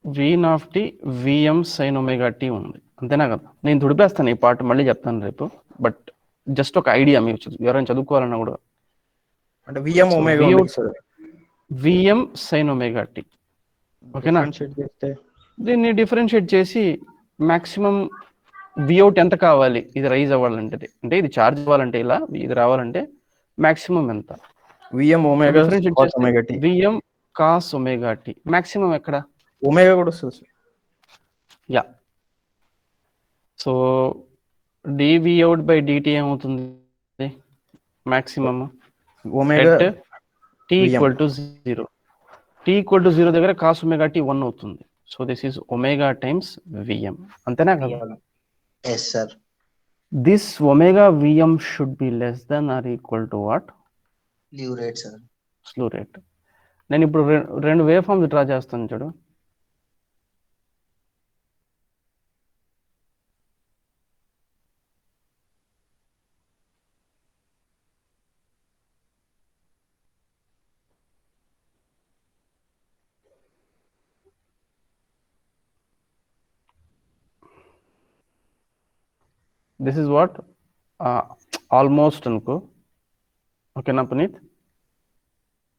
Vin of t Vm sine omega t ఉంది, అంతేనా కదా? నేను తుడిపేస్తాను ఈ పార్ట్, మళ్ళీ చెప్తాను రేపు, బట్ జస్ట్ ఒక ఐడియా మీకు ఎవరైనా చదువుకోవాలన్నా కూడా. అంటే విఎం ఒమేగా ఉంది sir. Vm sine omega t, ఓకేనా? డిఫరెన్షియేట్ చేస్తే దీన్ని డిఫరెన్షియేట్ చేసి మాక్సిమం విఅవుట్ ఎంత కావాలి ఇది రైజ్ అవ్వాలంటే, అంటే ఇది ఛార్జ్ అవ్వాలంటే ఇలా ఇది రావాలంటే మాక్సిమం ఎంత? V m omega differentiate cos omega T. V m cos omega T maximum ఎక్కడ? ఒమేగా కూడా వస్తుంది sir. Yeah, so DV out by DT ఏమవుతుంది? Maximum omega T equal to 0. T equal to 0 దగ్గర కాస్ ఒమేగా టీ 1 అవుతుంది. So this is omega times V m, అంతేనా కదా? Yes, sir. This omega V m should be less than or equal to what? Slew rate, sir. Slew rate. నేను ఇప్పుడు రెండు వేవ్ ఫార్మ్స్ డ్రా చేస్తాను చూడు. దిస్ ఇస్ వాట్ ఆల్మోస్ట్ అనుకో, ఓకేనా పునీత్?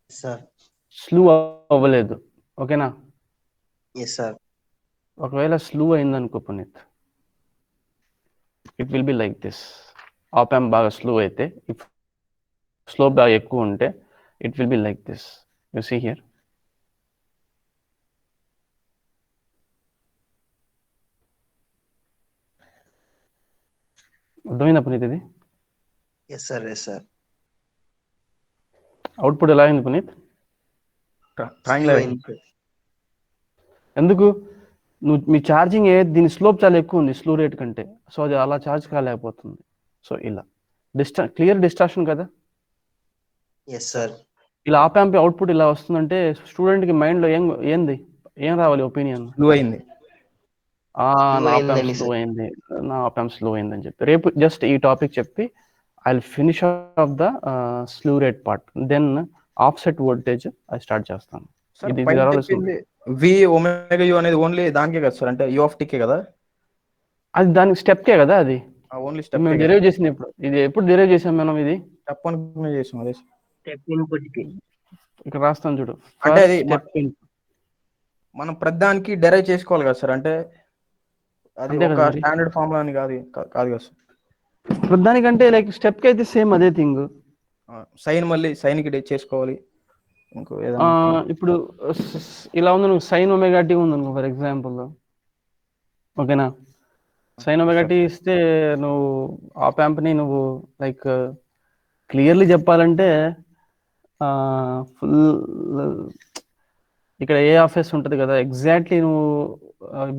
Yes, sir. స్లూ అవ్వలేదు, ఓకేనా? Yes, sir. ఒకవేళ స్లూ అయిందనుకో Puneet, it will be like this. Op amp బాగా స్లో అయితే, ఇఫ్ స్లో బాగా ఎక్కువ ఉంటే it will be like this. You see here, అర్థమైందా పునీత్? ఇది Yes, sir. Yes, sir. Output ఎలా అయింది పునీత్? ట్రయాంగులర్. Slow input. ఎందుకు? మీ ఛార్జింగ్ దీని స్లోప్ చాలా ఎక్కువ ఉంది స్లో రేట్ కంటే, సో అది అలా ఛార్జ్ కాలేకపోతుంది. సో ఇలా క్లియర్ డిస్ట్రాక్షన్ కదా. Yes, sir. ఇలా ఆప్ యాంప్ అవుట్పుట్ ఇలా వస్తుందంటే స్టూడెంట్కి మైండ్లో ఏం రావాలి ఒపీనియన్? స్లో అయింది. నా ఆప్ యాంప్ స్లో అయింది, నా ఆప్ యాంప్ స్లో అయిందని చెప్పి రేపు జస్ట్ ఈ టాపిక్ చెప్పి I will finish off the slew rate part, then offset voltage అది స్టార్ట్ చేస్తాను. వి ఒమేగా యు అనేది ఓన్లీ దానికే కదా సార్, అంటే యు ఆఫ్ టీకే కదా? అది దానికి స్టెప్కే కదా, అది ఓన్లీ స్టెప్ మేము డెరైవ్ చేసింది ఇది ఎప్పుడు డెరైవ్ చేసాం మనం? ఇది స్టెప్ అనుకునే చేసాం. అదే Step input ki. ఇక్కడ రాస్తాను చూడు, అంటే అది స్టెప్ మనం ప్రతిదానికి డెరైవ్ చేసుకోవాలి కదా సార్, అంటే అది అంతే ఒక కదా మరి. స్టాండర్డ్ ఫార్ములా అని కాదు కదా సార్. దానికంటే లైక్ స్టెప్ కి అయితే సేమ్ అదే థింగ్. సైన్ మళ్ళీ సైన్ కి చేసుకోవాలి ఇంకో ఏదైనా ఇప్పుడు ఇలా ఉంది, నువ్వు సైన్ ఒమేగా టీ ఉంది అనుకో ఫర్ ఎగ్జాంపుల్, ఓకేనా. సైన్ ఒమేగా టీ ఇస్తే నువ్వు ఆప్ యాంప్ని నువ్వు లైక్ క్లియర్లీ చెప్పాలంటే ఫుల్ ఇక్కడ ఏ ఆఫ్ ఎస్ ఉంటుంది కదా, ఎగ్జాక్ట్లీ నువ్వు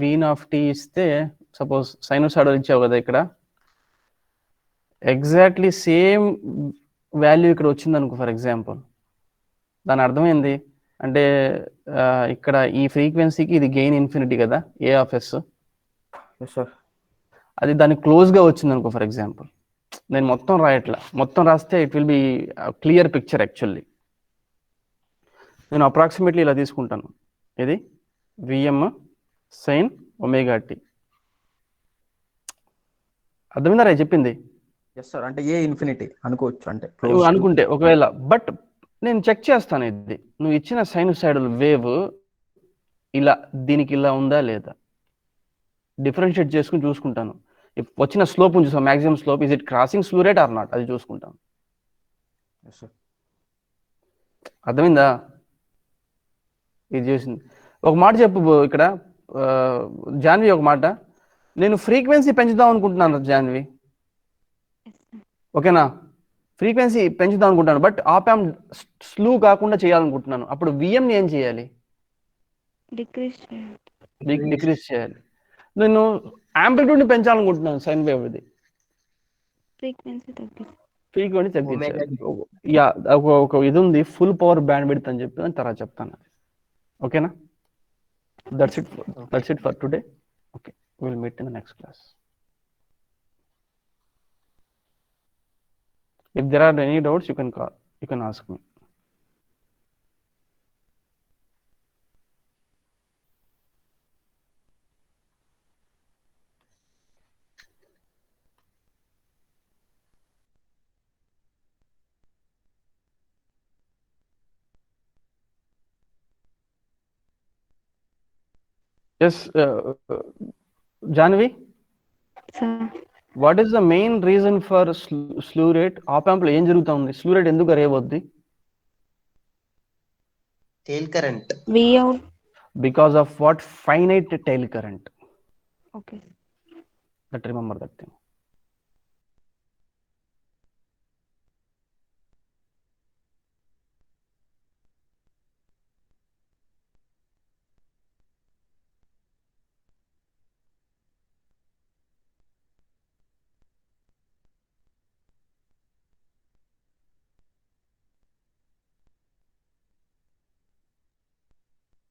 వీన్ ఆఫ్ టీ ఇస్తే సపోజ్ సైనోసాయిడల్ ఇచ్చావు కదా, ఇక్కడ ఎగ్జాక్ట్లీ సేమ్ వాల్యూ ఇక్కడ వచ్చింది అనుకో ఫర్ ఎగ్జాంపుల్, దాని అర్థమైంది అంటే ఇక్కడ ఈ ఫ్రీక్వెన్సీకి ఇది గెయిన్ ఇన్ఫినిటీ కదా ఏ ఆఫ్ ఎస్, సార్ అది దానికి క్లోజ్గా వచ్చింది అనుకో ఫర్ ఎగ్జాంపుల్. నేను మొత్తం రాయట్లా, మొత్తం రాస్తే it will be clear picture actually. నేను అప్రాక్సిమేట్లీ ఇలా తీసుకుంటాను, ఇది విఎం సైన్ ఒమేగా టీ. అర్థమైందా రా చెప్పింది? ఎస్ సార్, అంటే ఏ ఇన్ఫినిటీ అనుకోవచ్చు అంటే నువ్వు అనుకుంటే ఒకవేళ, బట్ నేను చెక్ చేస్తాను ఇది నువ్వు ఇచ్చిన సైనోసైడల్ వేవ్ ఇలా దీనికి ఇలా ఉందా లేదా, డిఫరెన్షియేట్ చేసుకుని చూసుకుంటాను. వచ్చిన స్లోప్ చూసాం, maximum slope, is it crossing slew rate or not, అది చూసుకుంటాను. అర్థమైందా? ఇది చేసింది. ఒక మాట చెప్పు ఇక్కడ జాన్వి, ఒక మాట, నేను ఫ్రీక్వెన్సీ పెంచుదాం అనుకుంటున్నాను జాన్వి, ఓకేనా. ఫ్రీక్వెన్సీ పెంచుదాం అనుకుంటాను, బట్ ఆప్ యాంప్ స్లూ కాకుండా చేయాలనుకుంటున్నాను. అప్పుడు విఎంని ఏం చేయాలి? డిక్రీజ్ చేయాలి. నేను యాంప్లిట్యూడ్ని పెంచాలనుకుంటున్నాను సైన్ వేవ్ది, ఫ్రీక్వెన్సీ తగ్గించాలి. యా, ఒక ఇది ఉంది ఫుల్ పవర్ బ్యాండ్ విడ్త్ అని చెప్పి, దాని తర్వాత చెప్తాను. ఓకేనా? That's it for today. Okay, will meet in the next class. If there are any doubts, you can call, you can ask me. Yes, Janvi? Sir. What is the main reason for slew rate? Op amp లో ఏం జరుగుతా ఉంది? స్లూ రేట్ ఎందుకు అరేవద్ది? Tail current. Vout. Because of what? Finite tail current. Okay. But remember that thing.